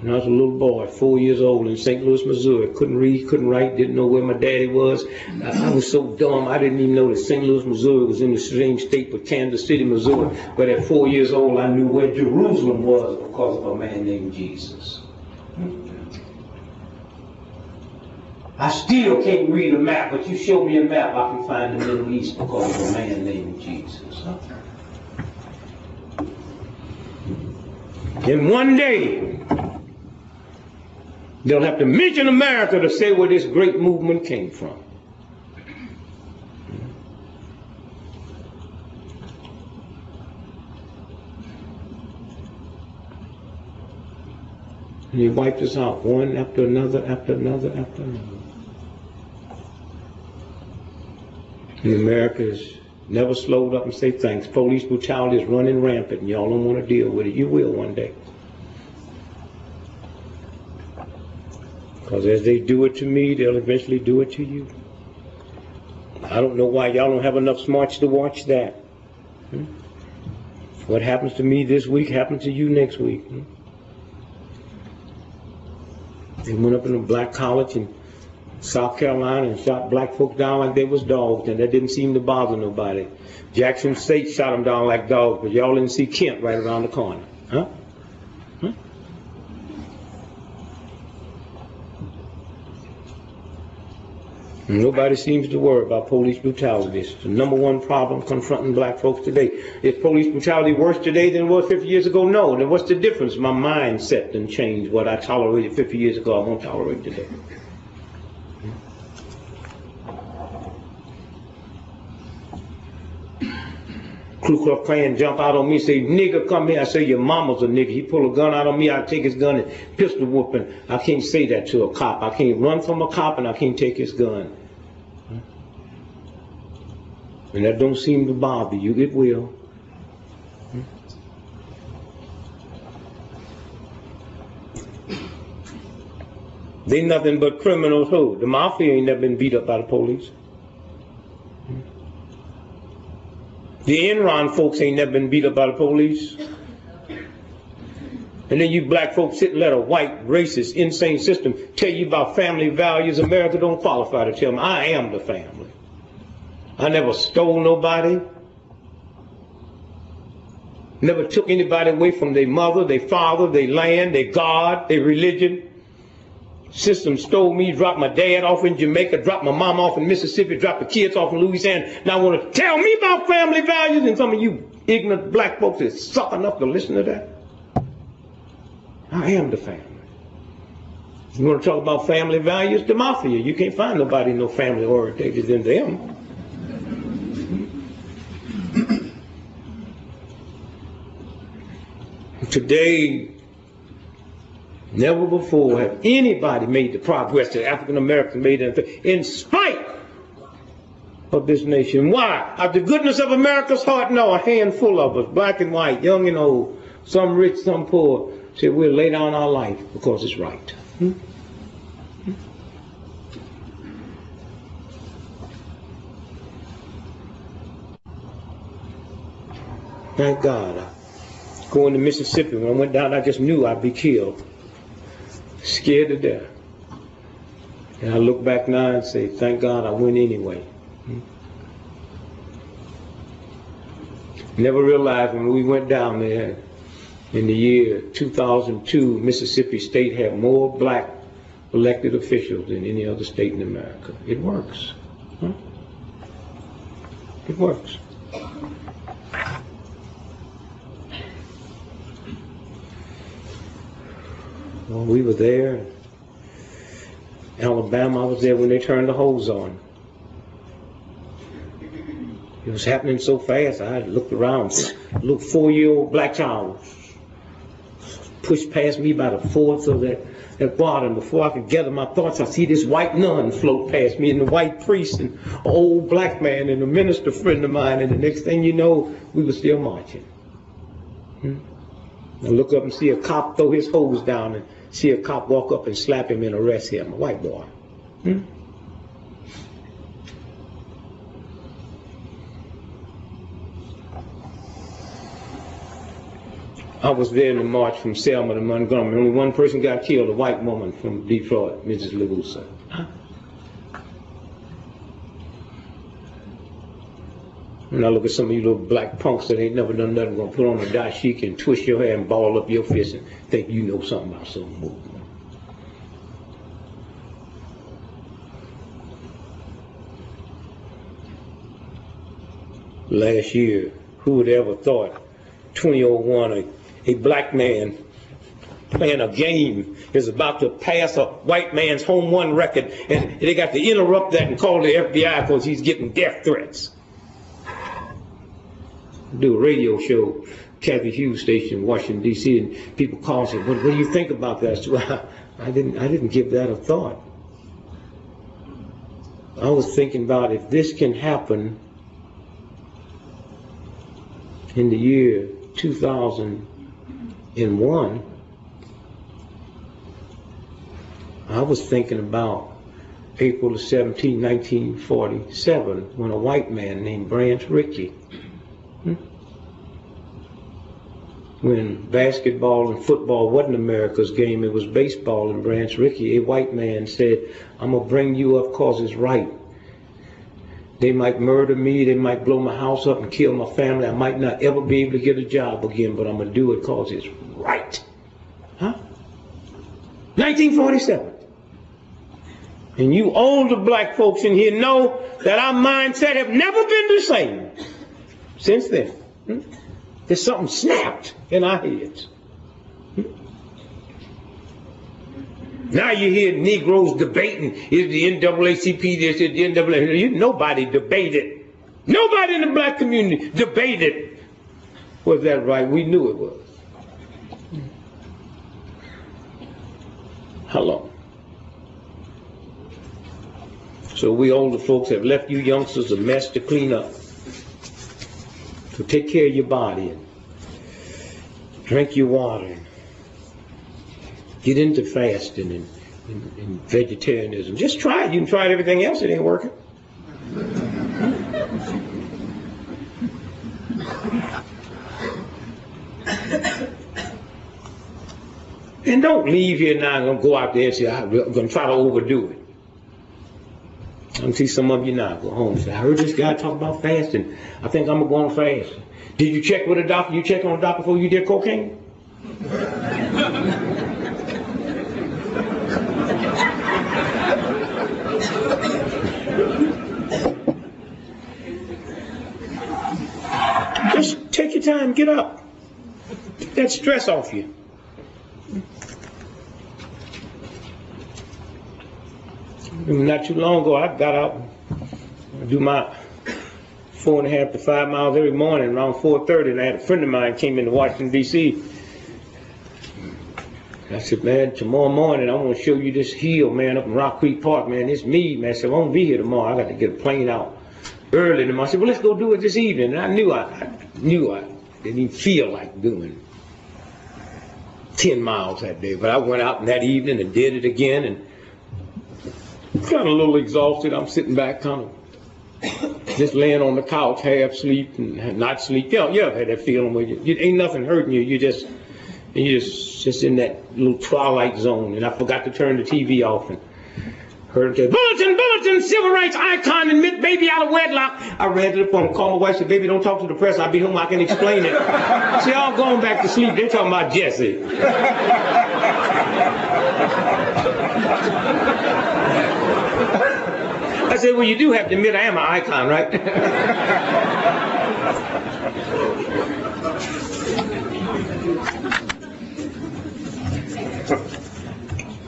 When I was a little boy, 4 years old in St. Louis, Missouri, couldn't read, couldn't write, didn't know where my daddy was. I was so dumb, I didn't even know that St. Louis, Missouri was in the same state with Kansas City, Missouri. But at 4 years old, I knew where Jerusalem was because of a man named Jesus. I still can't read a map, but you show me a map, I can find the Middle East because of a man named Jesus. And one day, they'll have to mention America to say where this great movement came from. And he wiped us out one after another, after another, after another. And America's never slowed up and say thanks. Police brutality is running rampant and y'all don't want to deal with it. You will one day. Because as they do it to me, they'll eventually do it to you. I don't know why y'all don't have enough smarts to watch that. What happens to me this week happens to you next week. They went up in a black college in South Carolina and shot black folks down like they was dogs, and that didn't seem to bother nobody. Jackson State shot them down like dogs, but y'all didn't see Kent right around the corner. Huh? Nobody seems to worry about police brutality. It's the #1 problem confronting black folks today. Is police brutality worse today than it was 50 years ago? No. Then what's the difference? My mindset didn't change. What I tolerated 50 years ago, I won't tolerate today. Ku Klux Klan jump out on me, say, nigger, come here. I say, your mama's a nigger. He pull a gun out on me, I take his gun and pistol whooping. I can't say that to a cop. I can't run from a cop and I can't take his gun. And that don't seem to bother you. It will. They nothing but criminals who? The mafia ain't never been beat up by the police. The Enron folks ain't never been beat up by the police. And then you black folks sit and let a white, racist, insane system tell you about family values. America don't qualify to tell me. I am the family. I never stole nobody. Never took anybody away from their mother, their father, their land, their God, their religion. System stole me, dropped my dad off in Jamaica, dropped my mom off in Mississippi, dropped the kids off in Louisiana. Now want to tell me about family values, and some of you ignorant black folks that suck enough to listen to that. I am the family. You want to talk about family values? The mafia. You can't find nobody no family oriented than them. Today, never before have anybody made the progress that African Americans made in spite of this nation. Why? Out the goodness of America's heart? No, a handful of us, black and white, young and old, some rich, some poor, said we'll lay down our life because it's right. Thank God. Going to Mississippi, when I went down, I just knew I'd be killed. Scared to death. And I look back now and say, thank God I went anyway. Never realized when we went down there in the year 2002, Mississippi State had more black elected officials than any other state in America. It works. Huh? It works. Well, we were there. Alabama, I was there when they turned the hose on. It was happening so fast, I looked around. A little 4-year-old black child pushed past me by the fourth of that water, and before I could gather my thoughts, I see this white nun float past me, and the white priest, and an old black man, and a minister friend of mine, and the next thing you know, we were still marching. I look up and see a cop throw his hose down, and see a cop walk up and slap him and arrest him, a white boy. I was there in the march from Selma to Montgomery. Only one person got killed, a white woman from Detroit, Mrs. Lagusa. And I look at some of you little black punks that ain't never done nothing, gonna put on a dashiki and twist your hair and ball up your fist and think you know something about some movement. Last year, who would ever thought 2001 a black man playing a game is about to pass a white man's home run record, and they got to interrupt that and call the FBI because he's getting death threats. Do a radio show, Kathy Hughes station in Washington, D.C., and people call and say, what do you think about that? So I didn't give that a thought. I was thinking about if this can happen in the year 2001, I was thinking about April the 17th, 1947, when a white man named Branch Rickey, when basketball and football wasn't America's game, it was baseball, and Branch Rickey, a white man, said, I'm going to bring you up because it's right. They might murder me, they might blow my house up and kill my family, I might not ever be able to get a job again, but I'm going to do it because it's right. 1947. And you older black folks in here know that our mindset have never been the same since then. There's something snapped in our heads. Now you hear Negroes debating, is the NAACP this, is the NAACP? Nobody debated. Nobody in the black community debated. Was that right? We knew it was. How long? So we older folks have left you youngsters a mess to clean up. So take care of your body and drink your water and get into fasting and vegetarianism. Just try it. You can try everything else. It ain't working. And don't leave here now and gonna go out there and say, I'm going to try to overdo it. I can see some of you now go home and say, I heard this guy talk about fasting. I think I'm going to go on fast. Did you check with a doctor? You checked on a doctor before you did cocaine? Just take your time, get up. Get that stress off you. Not too long ago, I got out and do my 4.5 to 5 miles every morning around 4:30, and I had a friend of mine came into Washington, D.C. I said, man, tomorrow morning I want to show you this hill, man, up in Rock Creek Park, man. It's me, man. I said, I won't be here tomorrow. I got to get a plane out early tomorrow. I said, well, let's go do it this evening. And I knew I didn't even feel like doing 10 miles that day, but I went out in that evening and did it again, and kind of a little exhausted. I'm sitting back kind of just laying on the couch, half asleep and not sleep. You know, you ever had that feeling where you ain't nothing hurting you. You're just in that little twilight zone. And I forgot to turn the TV off. And Heard him say, bulletin, bulletin, civil rights icon, admit baby out of wedlock. I ran to the phone, called my wife, said, baby, don't talk to the press. I'll be home, I can explain it. See, I'm going back to sleep. They're talking about Jesse. I said, well, you do have to admit I am an icon, right?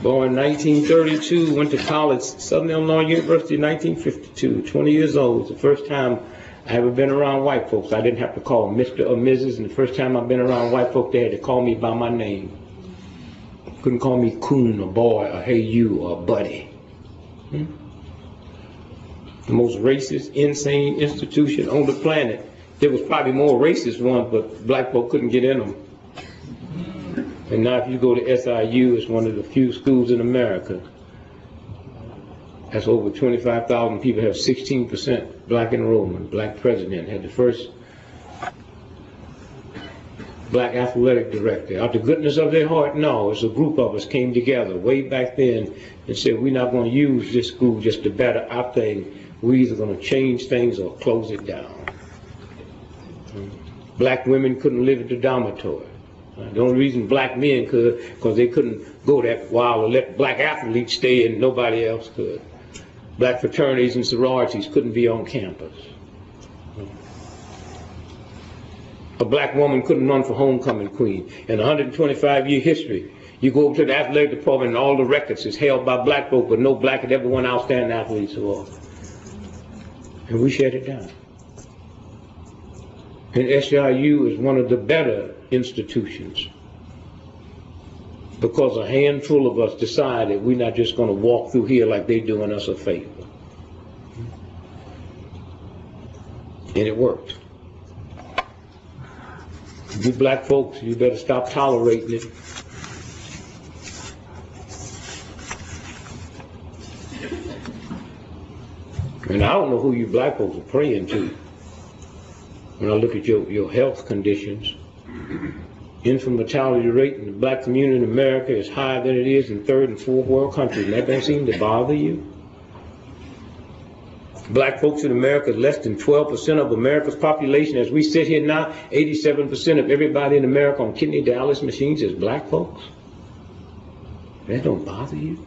Born in 1932, went to college, Southern Illinois University in 1952, 20 years old. It's the first time I ever been around white folks. I didn't have to call Mr. or Mrs. And the first time I've been around white folks, they had to call me by my name. Couldn't call me coon or boy or hey you or buddy. The most racist, insane institution on the planet. There was probably more racist ones, but black folk couldn't get in them. And now if you go to SIU, it's one of the few schools in America. That's over 25,000 people, have 16% black enrollment. Black president, had the first black athletic director. Out the goodness of their heart, no, it's a group of us came together way back then and said, we're not going to use this school just to better our thing. We're either going to change things or close it down. Black women couldn't live at the dormitory. The only reason black men could, because they couldn't go that while and let black athletes stay and nobody else could. Black fraternities and sororities couldn't be on campus. A black woman couldn't run for homecoming queen. In 125-year history, you go over to the athletic department and all the records is held by black folk, but no black had ever won outstanding athletes award. And we shut it down. And SIU is one of the better institutions because a handful of us decided we're not just going to walk through here like they're doing us a favor. And it worked. You black folks, you better stop tolerating it. And I don't know who you black folks are praying to. When I look at your health conditions, infant mortality rate in the black community in America is higher than it is in third and fourth world countries, and that doesn't seem to bother you. Black folks in America is less than 12% of America's population. As we sit here now, 87% of everybody in America on kidney dialysis machines is black folks. That don't bother you.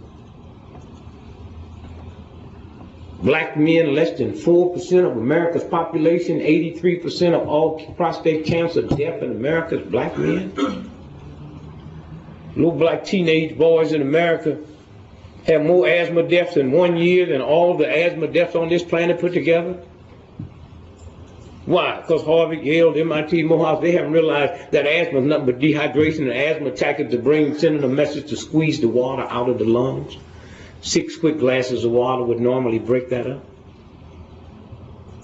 Black men, less than 4% of America's population, 83% of all prostate cancer death in America is black men. Little black teenage boys in America have more asthma deaths in 1 year than all the asthma deaths on this planet put together. Why? Because Harvard, Yale, MIT, Morehouse, they haven't realized that asthma is nothing but dehydration, and asthma attack is the brain sending a message to squeeze the water out of the lungs. 6 quick glasses of water would normally break that up.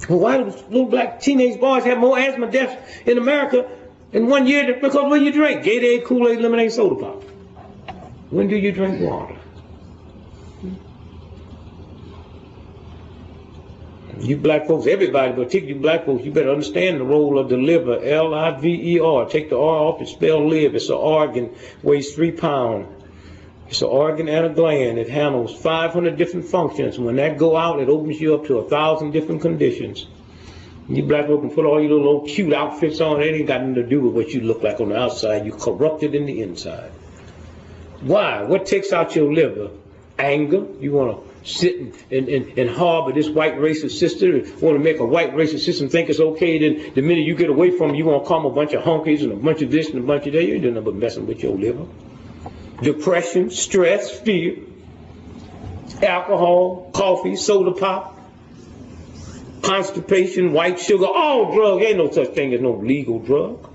Well, why do little black teenage boys have more asthma deaths in America in 1 year? Because what do you drink? Gatorade, Kool-Aid, lemonade, soda pop. When do you drink water? You black folks, everybody, but particularly black folks, you better understand the role of the liver, L-I-V-E-R. Take the R off, it's spelled live. It's an organ, weighs 3 pounds. It's an organ and a gland. It handles 500 different functions. When that go out, it opens you up to 1,000 different conditions. You black folk can put all your little cute outfits on. It ain't got nothing to do with what you look like on the outside. You corrupted in the inside. Why? What takes out your liver? Anger. You want to sit and harbor this white racist sister. Want to make a white racist system think it's okay. Then the minute you get away from it, you want to call them a bunch of hunkies and a bunch of this and a bunch of that. You ain't doing nothing but messing with your liver. Depression, stress, fear, alcohol, coffee, soda pop, constipation, white sugar, all drugs. Ain't no such thing as no legal drug.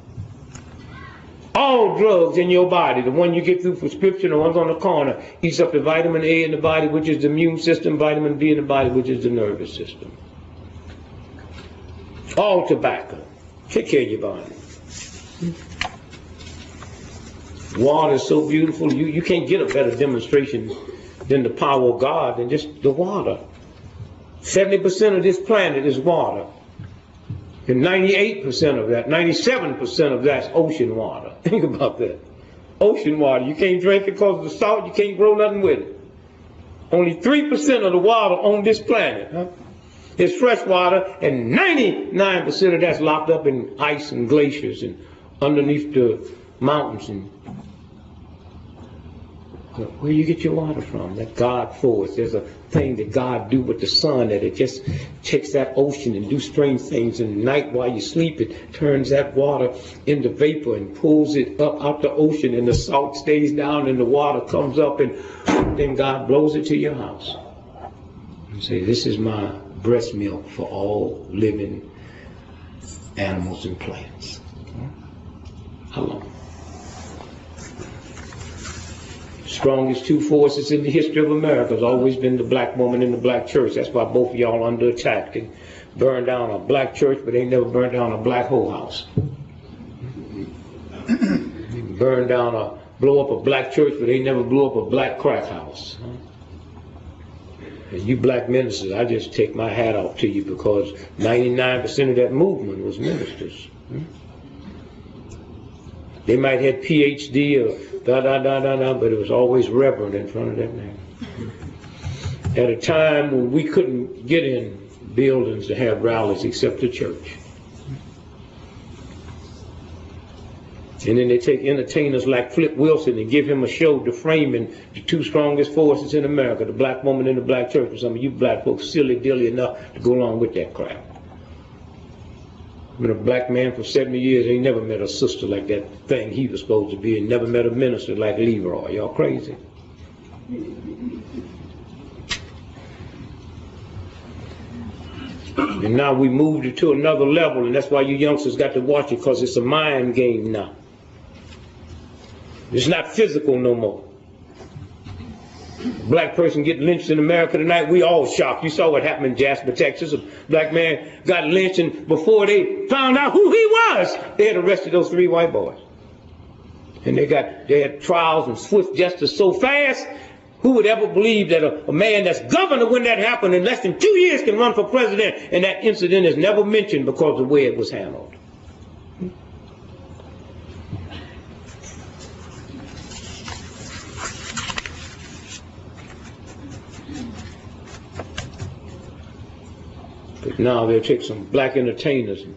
All drugs in your body, the one you get through prescription, the ones on the corner, eats up the vitamin A in the body, which is the immune system, vitamin B in the body, which is the nervous system. All tobacco. Take care of your body. Water is so beautiful, you can't get a better demonstration than the power of God than just the water. 70% of this planet is water. And 98% of that, 97% of that's ocean water. Think about that. Ocean water, you can't drink it because of the salt, you can't grow nothing with it. Only 3% of the water on this planet is fresh water, and 99% of that's locked up in ice and glaciers and underneath the mountains. And where you get your water from? That God force. There's a thing that God do with the sun, that it just takes that ocean and do strange things. And at night while you sleep, it turns that water into vapor and pulls it up out the ocean, and the salt stays down and the water comes up, and then God blows it to your house. And say, this is my breast milk for all living animals and plants. How long? Strongest two forces in the history of America has always been the black woman and the black church. That's why both of y'all under attack. They burned down a black church, but they never burned down a black whole house. They burned down blow up a black church, but they never blew up a black crack house. And you black ministers, I just take my hat off to you, because 99% of that movement was ministers. They might have PhD or but it was always reverend in front of that name. At a time when we couldn't get in buildings to have rallies except the church. And then they take entertainers like Flip Wilson and give him a show deframing the two strongest forces in America, the black woman and the black church. And some of you black folks silly-dilly enough to go along with that crap. I've been a black man for 70 years, ain't never met a sister like that thing he was supposed to be, and never met a minister like Leroy. Y'all crazy? And now we moved it to another level, and that's why you youngsters got to watch it, because it's a mind game now. It's not physical no more. Black person get lynched in America tonight, we all shocked. You saw what happened in Jasper, Texas. A black man got lynched, and before they found out who he was, they had arrested those 3 white boys. And they had trials and swift justice so fast, who would ever believe that a man that's governor when that happened in less than 2 years can run for president, and that incident is never mentioned because of the way it was handled. But now they'll take some black entertainers and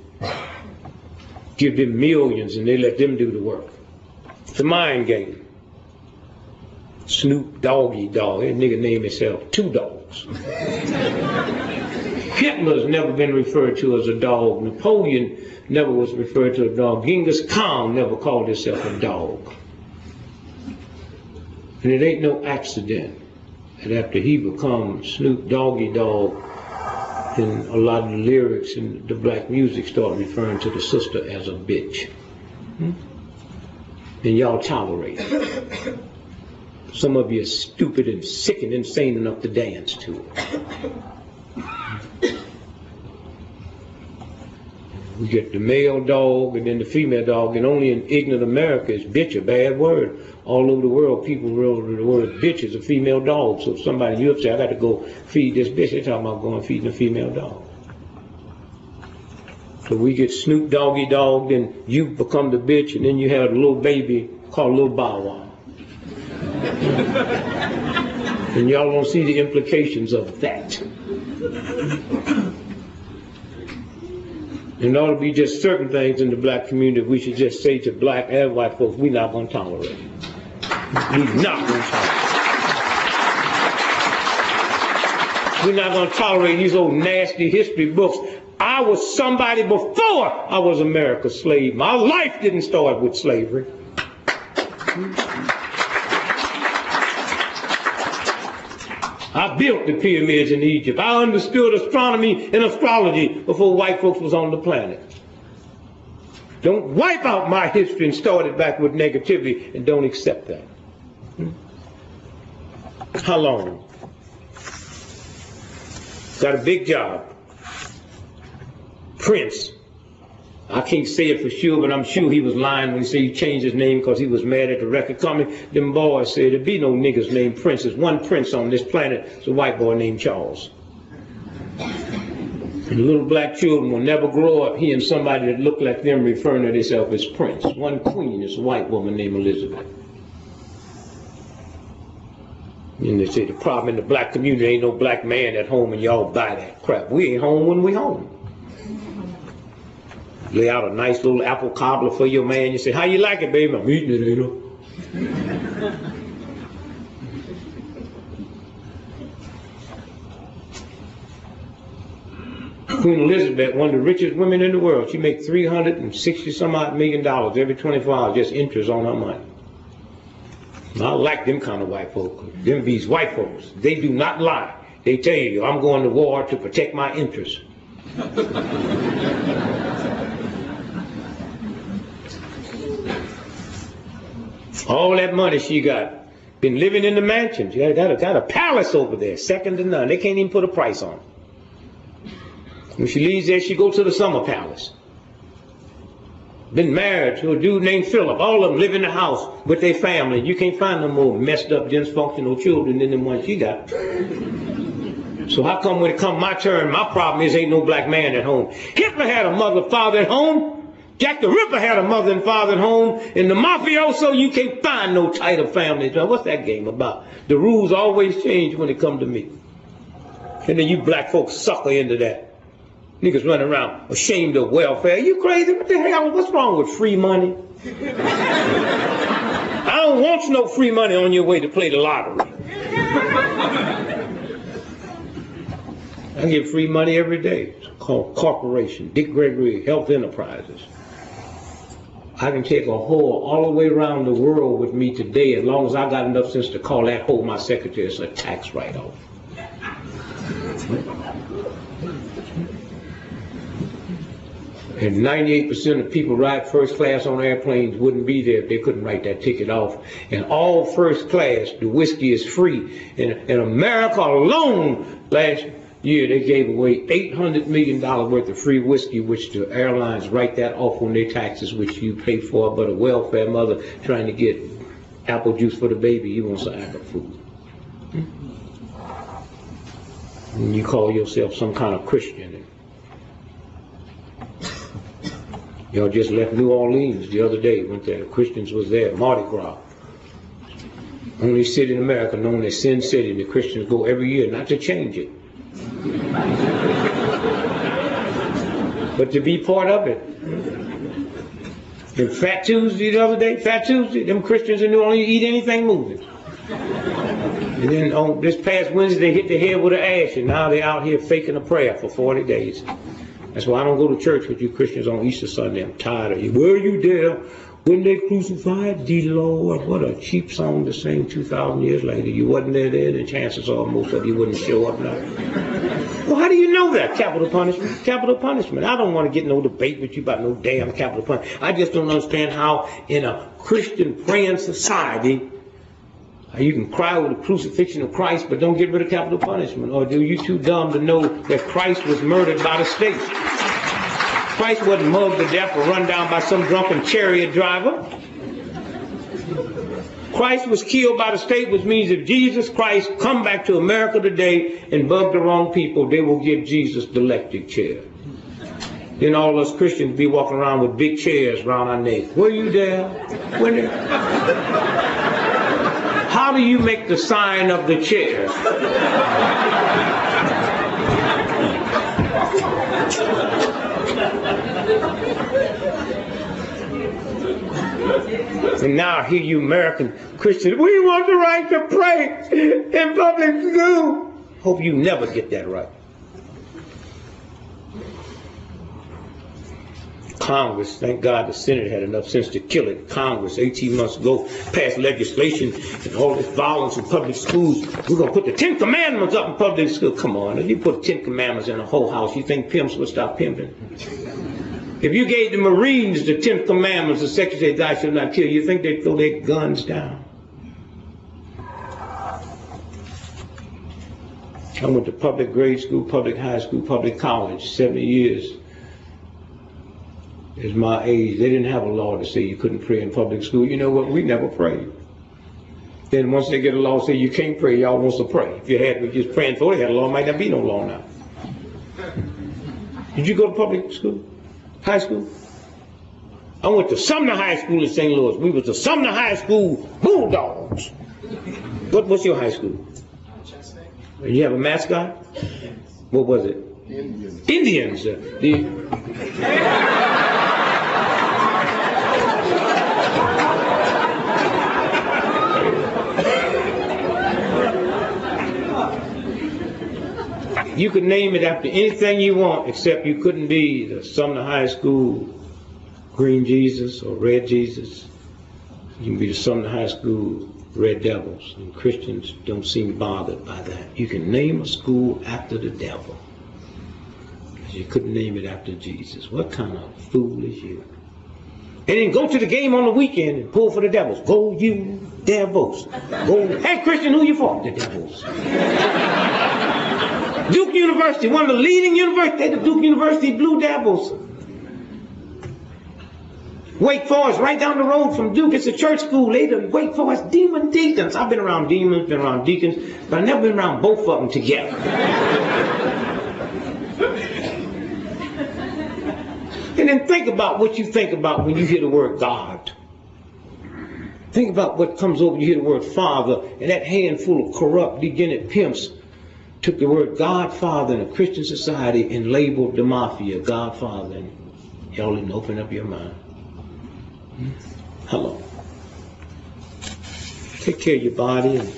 give them millions, and they let them do the work. It's a mind game. Snoop Doggy Dogg, that nigga named himself 2 dogs. Hitler's never been referred to as a dog. Napoleon never was referred to as a dog. Genghis Khan never called himself a dog. And it ain't no accident that after he becomes Snoop Doggy Dogg, and a lot of the lyrics and the black music start referring to the sister as a bitch. And y'all tolerate it. Some of you are stupid and sick and insane enough to dance to it. We get the male dog and then the female dog, and only in ignorant America is bitch a bad word. All over the world, people wrote the word bitch is a female dog. So if somebody in Europe say, I got to go feed this bitch, they're talking about going feeding a female dog. So we get Snoop Doggy Dog, then you become the bitch, and then you have a little baby called Little Bow Wow. And y'all don't see the implications of that. And there ought to be just certain things in the black community we should just say to black and white folks, we're not going to tolerate it. We're not going to tolerate it. We're not going to tolerate these old nasty history books. I was somebody before I was America's slave. My life didn't start with slavery. I built the pyramids in Egypt. I understood astronomy and astrology before white folks was on the planet. Don't wipe out my history and start it back with negativity, and don't accept that. How long? Got a big job. Prince. I can't say it for sure, but I'm sure he was lying when he said he changed his name because he was mad at the record company. Them boys said there'd be no niggas named Prince. There's one prince on this planet. It's a white boy named Charles. And little black children will never grow up hearing somebody that look like them referring to themselves as Prince. One queen is a white woman named Elizabeth. And they say the problem in the black community ain't no black man at home and y'all buy that crap. We ain't home when we home. Lay out a nice little apple cobbler for your man. You say, how you like it, baby? I'm eating it, you know. Queen Elizabeth, one of the richest women in the world, she makes $360 some odd million every 24 hours, just interest on her money. I like them kind of white folks. These white folks, they do not lie. They tell you, I'm going to war to protect my interests. All that money she got, been living in the mansion. She got a palace over there, second to none. They can't even put a price on it. When she leaves there, she goes to the summer palace. Been married to a dude named Philip. All of them live in the house with their family. You can't find no more messed up, dysfunctional children than the ones she got. So how come when it comes my turn, my problem is ain't no black man at home? Hitler had a mother and father at home. Jack the Ripper had a mother and father at home. And the mafioso, you can't find no tighter family. What's that game about? The rules always change when it comes to me. And then you black folks sucker into that. Niggas running around ashamed of welfare. You crazy? What the hell? What's wrong with free money? I don't want no free money on your way to play the lottery. I get free money every day. It's called corporation. Dick Gregory Health Enterprises. I can take a whore all the way around the world with me today as long as I got enough sense to call that whore my secretary. It's a tax write-off. And 98% of people ride first class on airplanes wouldn't be there if they couldn't write that ticket off. And all first class, the whiskey is free. In America alone, last year they gave away $800 million worth of free whiskey, which the airlines write that off on their taxes, which you pay for. But a welfare mother trying to get apple juice for the baby, you want some apple food. And you call yourself some kind of Christian. Y'all just left New Orleans the other day, went there, the Christians was there, Mardi Gras. Only city in America known as Sin City, and the Christians go every year, not to change it, but to be part of it. And Fat Tuesday the other day, Fat Tuesday, them Christians in New Orleans eat anything moving. And then on this past Wednesday, they hit their head with an ash, and now they're out here faking a prayer for 40 days. That's why I don't go to church with you Christians on Easter Sunday. I'm tired of you. Were you there when they crucified the Lord? What a cheap song to sing 2,000 years later. You wasn't there then, and chances are most of you wouldn't show up now. Well, how do you know that? Capital punishment. Capital punishment. I don't want to get no debate with you about no damn capital punishment. I just don't understand how in a Christian praying society you can cry with the crucifixion of Christ, but don't get rid of capital punishment. Or do you too dumb to know that Christ was murdered by the state? Christ wasn't mugged to death or run down by some drunken chariot driver. Christ was killed by the state, which means if Jesus Christ come back to America today and bug the wrong people, they will give Jesus the electric chair. Then all us Christians be walking around with big chairs around our neck. Were you there? When How do you make the sign of the chair? And now here you American Christians, we want the right to pray in public school. Hope you never get that right. Congress, thank God the Senate had enough sense to kill it. Congress, 18 months ago, passed legislation and all this violence in public schools. We're going to put the 10 Commandments up in public school. Come on, if you put 10 Commandments in a whole house, you think pimps would stop pimping? If you gave the Marines the 10th Commandments, the Secretary of "Thou shalt not kill," you think they'd throw their guns down? I went to public grade school, public high school, public college, 70 years. Is my age. They didn't have a law to say you couldn't pray in public school. You know what? We never prayed. Then once they get a law say you can't pray, y'all wants to pray. If you had we just praying for it, they had a law, might not be no law now. Did you go to public school? High school? I went to Sumner High School in St. Louis. We was the Sumner High School Bulldogs. What's your high school? And you have a mascot? What was it? Indians. Indians. You could name it after anything you want, except you couldn't be the Sumner High School Green Jesus or Red Jesus. You can be the Sumner High School Red Devils, and Christians don't seem bothered by that. You can name a school after the devil. You couldn't name it after Jesus. What kind of fool is you? And then go to the game on the weekend and pull for the Devils. Go you Devils. Go. Hey Christian, who you for? The Devils. Duke University, one of the leading universities, the Duke University Blue Devils. Wake Forest, right down the road from Duke, it's a church school. They the Wake Forest Demon Deacons. I've been around demons, been around deacons, but I've never been around both of them together. And then think about what you think about when you hear the word God. Think about what comes over when you hear the word Father, and that handful of corrupt, degenerate pimps took the word Godfather in a Christian society and labeled the mafia Godfather. And y'all didn't open up your mind. Hello. Take care of your body. And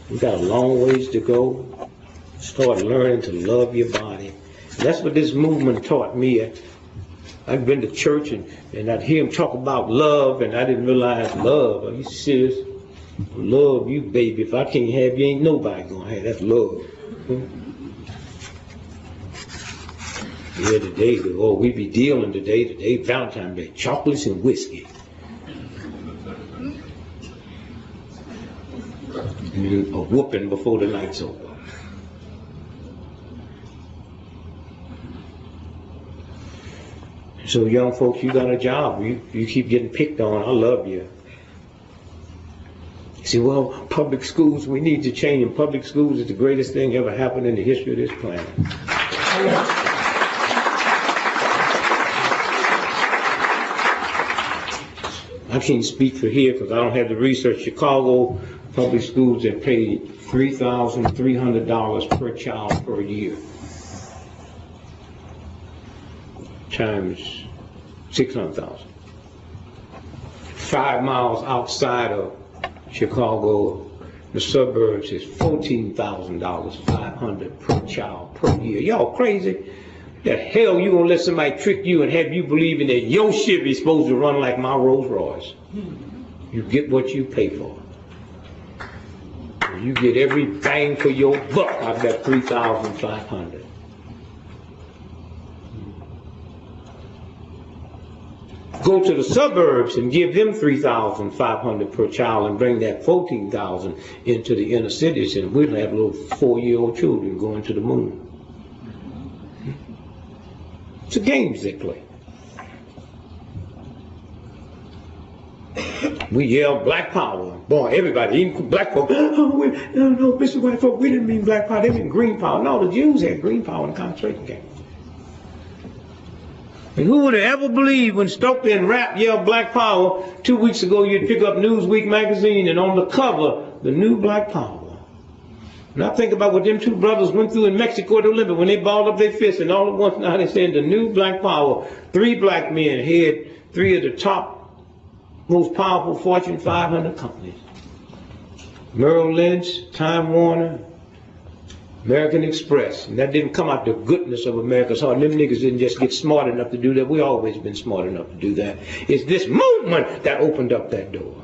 you got a long ways to go. Start learning to love your body. And that's what this movement taught me. I've been to church and I'd hear him talk about love, and I didn't realize love. Are you serious? Love you, baby. If I can't have you, ain't nobody gonna have. That's love. Yeah, today, oh, we be dealing today, Valentine's Day, chocolates and whiskey. And a whooping before the night's over. So young folks, you got a job. You keep getting picked on. I love you. You say, well, public schools, we need to change them. Public schools is the greatest thing ever happened in the history of this planet. I can't speak for here because I don't have the research. Chicago public schools have paid $3,300 per child per year. Times 600,000. 5 miles outside of Chicago, the suburbs is $14,000, $500 per child per year. Y'all crazy? The hell you gonna let somebody trick you and have you believing that your ship is supposed to run like my Rolls Royce? You get what you pay for. You get every bang for your buck. I've got $3,500. Go to the suburbs and give them $3,500 per child and bring that $14,000 into the inner cities, and we'll have little 4-year-old children going to the moon. It's a games they play. We yell black power. Boy, everybody, even black folk, no, Mr. White folk, we didn't mean black power, they mean green power. No, the Jews had green power in the concentration camp. And who would have ever believed when Stokely and Rapp yelled black power 2 weeks ago, you'd pick up Newsweek magazine and on the cover, the new black power. And I think about what them two brothers went through in Mexico at the Olympics when they balled up their fists, and all at once now they said the new black power. 3 black men head 3 of the top most powerful Fortune 500 companies. Merrill Lynch, Time Warner, American Express. And that didn't come out the goodness of America's heart. Them niggas didn't just get smart enough to do that. We always been smart enough to do that. It's this movement that opened up that door.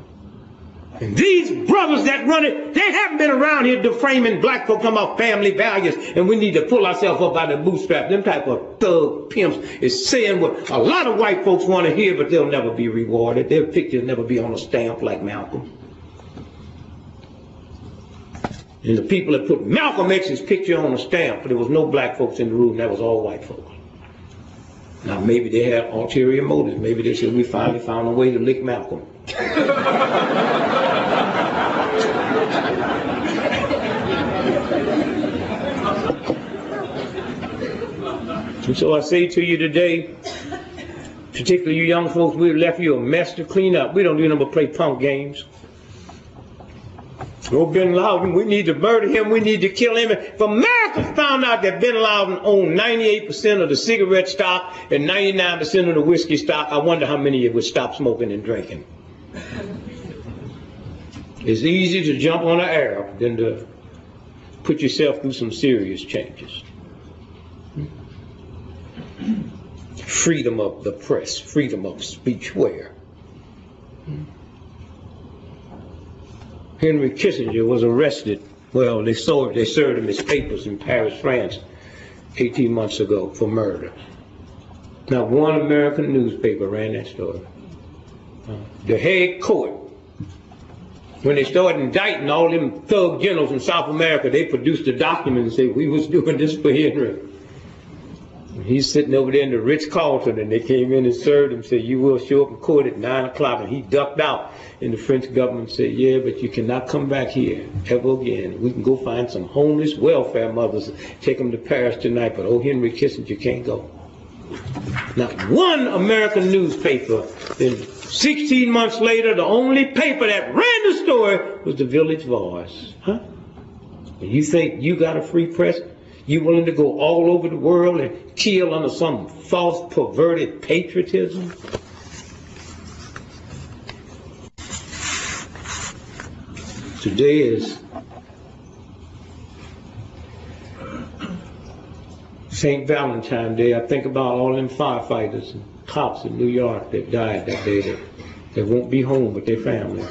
And these brothers that run it, they haven't been around here deframing black folk come off family values, and we need to pull ourselves up by the bootstrap. Them type of thug pimps is saying what a lot of white folks want to hear, but they'll never be rewarded. Their pictures never be on a stamp like Malcolm. And the people that put Malcolm X's picture on a stamp, but there was no black folks in the room, that was all white folks. Now maybe they had ulterior motives. Maybe they said we finally found a way to lick Malcolm. And so I say to you today, particularly you young folks, we've left you a mess to clean up. We don't do nothing but play punk games. Oh, Bin Laden, we need to murder him, we need to kill him. If America found out that Bin Laden owned 98% of the cigarette stock and 99% of the whiskey stock, I wonder how many would stop smoking and drinking. It's easy to jump on an Arab than to put yourself through some serious changes. Freedom of the press, freedom of speech, where? Henry Kissinger was arrested. Well, they served him his papers in Paris, France, 18 months ago for murder. Not one American newspaper ran that story. The Hague Court, when they started indicting all them thug generals in South America, they produced a document and said, we was doing this for Henry. He's sitting over there in the Ritz-Carlton, and they came in and served him, said, you will show up in court at 9 o'clock, and he ducked out. And the French government said, yeah, but you cannot come back here ever again. We can go find some homeless welfare mothers, take them to Paris tonight, but oh, Henry Kissinger can't go. Not one American newspaper. Then 16 months later, the only paper that ran the story was the Village Voice. Huh? And you think you got a free press? You willing to go all over the world and kill under some false, perverted patriotism? Today is St. Valentine's Day. I think about all them firefighters and cops in New York that died that day that won't be home with their family.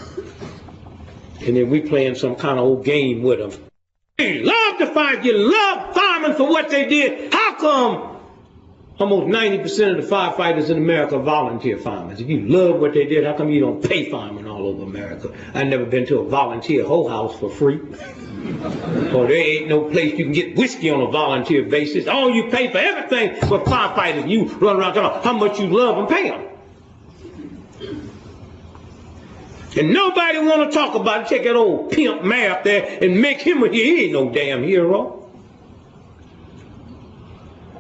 And then we playing some kind of old game with them. You love to fight, you love firemen for what they did. How come almost 90% of the firefighters in America are volunteer firemen? If you love what they did, how come you don't pay firemen all over America? I've never been to a volunteer whole house for free. Or there ain't no place you can get whiskey on a volunteer basis. All you pay for everything for firefighters. You run around talking about how much you love and pay them. And nobody want to talk about it. Take that old pimp man up there and make him a hero. He ain't no damn hero.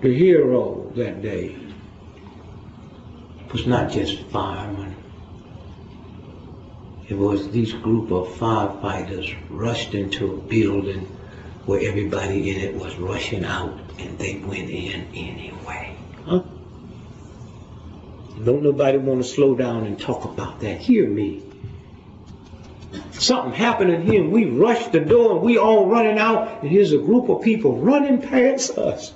The hero that day was not just firemen. It was these group of firefighters rushed into a building where everybody in it was rushing out, and they went in anyway. Huh? Don't nobody want to slow down and talk about that. Hear me. Something happened in here, and we rushed the door, and we all running out, and here's a group of people running past us.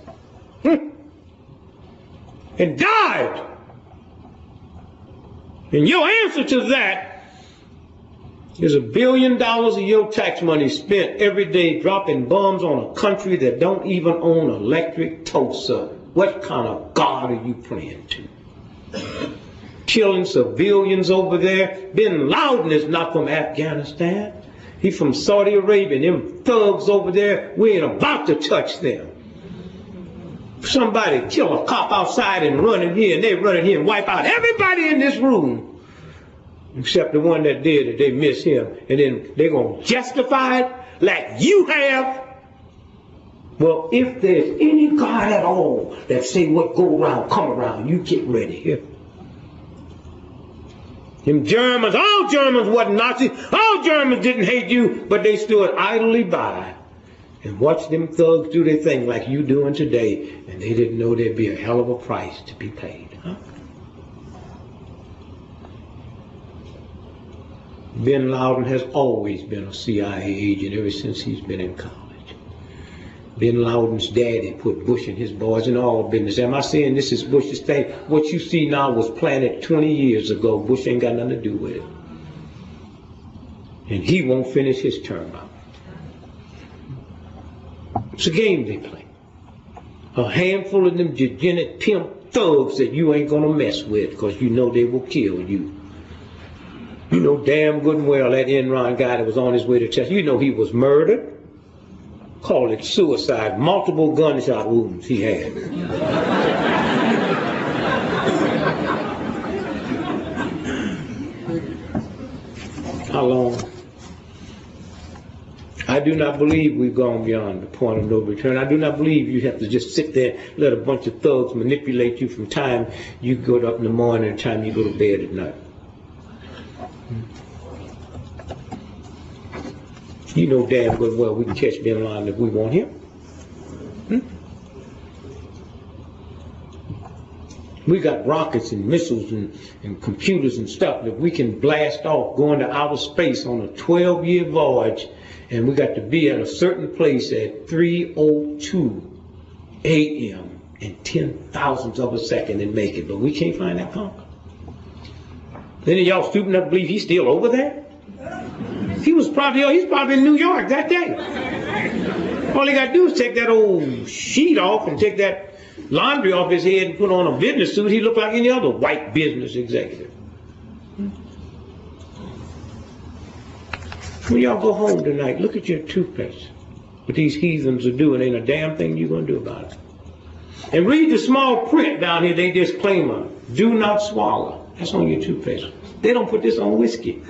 And died. And your answer to that is $1 billion of your tax money spent every day dropping bombs on a country that don't even own an electric toaster. What kind of God are you praying to? Killing civilians over there. Bin Laden is not from Afghanistan. He's from Saudi Arabia. Them thugs over there, we ain't about to touch them. Somebody kill a cop outside and run in here, and they run in here and wipe out everybody in this room, except the one that did it. They miss him, and then they're going to justify it like you have. Well, if there's any God at all that say what go around, come around, you get ready here. Them Germans, all Germans wasn't Nazis, all Germans didn't hate you, but they stood idly by and watched them thugs do their thing like you doing today, and they didn't know there'd be a hell of a price to be paid. Huh? Bin Laden has always been a CIA agent ever since he's been in college. Bin Laden's daddy put Bush and his boys in all business. Am I saying this is Bush's thing? What you see now was planted 20 years ago. Bush ain't got nothing to do with it. And he won't finish his term out. It's a game they play. A handful of them degenerate pimp thugs that you ain't gonna mess with because you know they will kill you. You know damn good and well that Enron guy that was on his way to Texas, you know he was murdered. Call it suicide. Multiple gunshot wounds he had. How long? I do not believe we've gone beyond the point of no return. I do not believe you have to just sit there and let a bunch of thugs manipulate you from time you go up in the morning and time you go to bed at night. You know damn good well we can catch Bin Laden if we want him. We got rockets and missiles and computers and stuff that we can blast off going to outer space on a 12-year voyage, and we got to be at a certain place at 3:02 a.m. in 10,000ths of a second and make it, but we can't find that conker. Then y'all stupid enough to believe he's still over there? He's probably in New York that day. All he got to do is take that old sheet off and take that laundry off his head and put on a business suit. He looked like any other white business executive. When y'all go home tonight, look at your toothpaste. What these heathens are doing, ain't a damn thing you're going to do about it. And read the small print down here, they disclaimer, do not swallow. That's on your toothpaste. They don't put this on whiskey.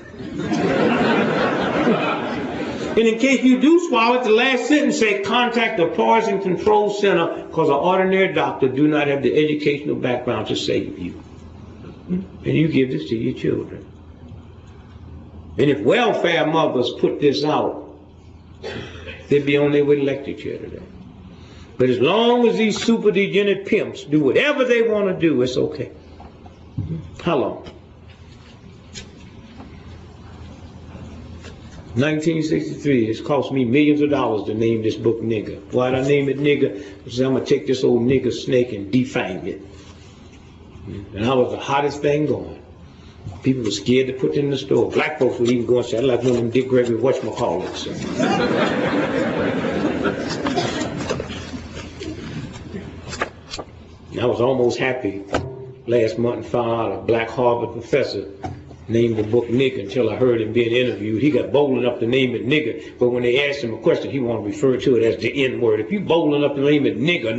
And in case you do swallow it, the last sentence say, contact the Poison Control Center, because an ordinary doctor do not have the educational background to save you. And you give this to your children. And if welfare mothers put this out, they'd be on their way to lecture chair today. But as long as these super degenerate pimps do whatever they want to do, it's okay. How long? 1963, it's cost me millions of dollars to name this book nigger. Why'd I name it nigger? Because I'm going to take this old nigger snake and defang it. And I was the hottest thing going. People were scared to put it in the store. Black folks would even go and say, I like one of them Dick Gregory whatchamacallits. I was almost happy last month and found out a black Harvard professor named the book nigger until I heard him being interviewed. He got bold enough to name it nigger, but when they asked him a question, he wanted to refer to it as the N-word. If you bold enough to name it nigger,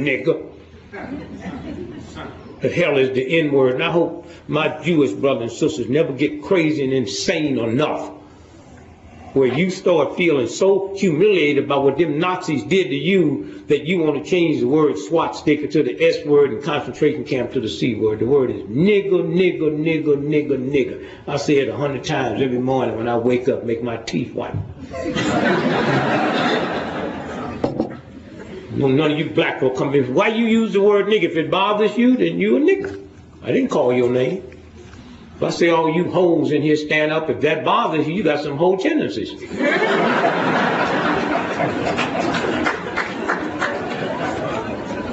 the hell is the N-word? And I hope my Jewish brothers and sisters never get crazy and insane enough where you start feeling so humiliated by what them Nazis did to you that you want to change the word SWAT sticker to the S word and concentration camp to the C word. The word is nigger, nigger, nigger, nigger, nigger. I say it 100 times every morning when I wake up, make my teeth white. None of you black folk come in. Why you use the word nigger? If it bothers you, then you a nigger. I didn't call your name. If I say all you hoes in here stand up, if that bothers you, you got some hoe tendencies. If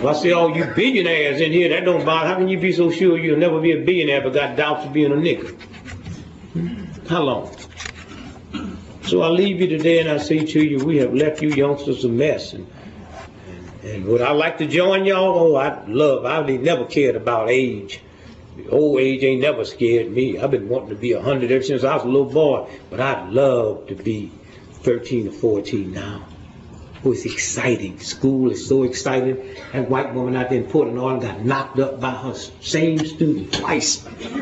I say all you billionaires in here, that don't bother. How can you be so sure you'll never be a billionaire but got doubts of being a nigger? How long? So I leave you today and I say to you, we have left you youngsters a mess. And would I like to join y'all? Oh, I've never cared about age. Old age ain't never scared me. I've been wanting to be 100 ever since I was a little boy. But I'd love to be 13 or 14 now. Oh, it's exciting. School is so exciting. That white woman out there in Portland got knocked up by her same student twice.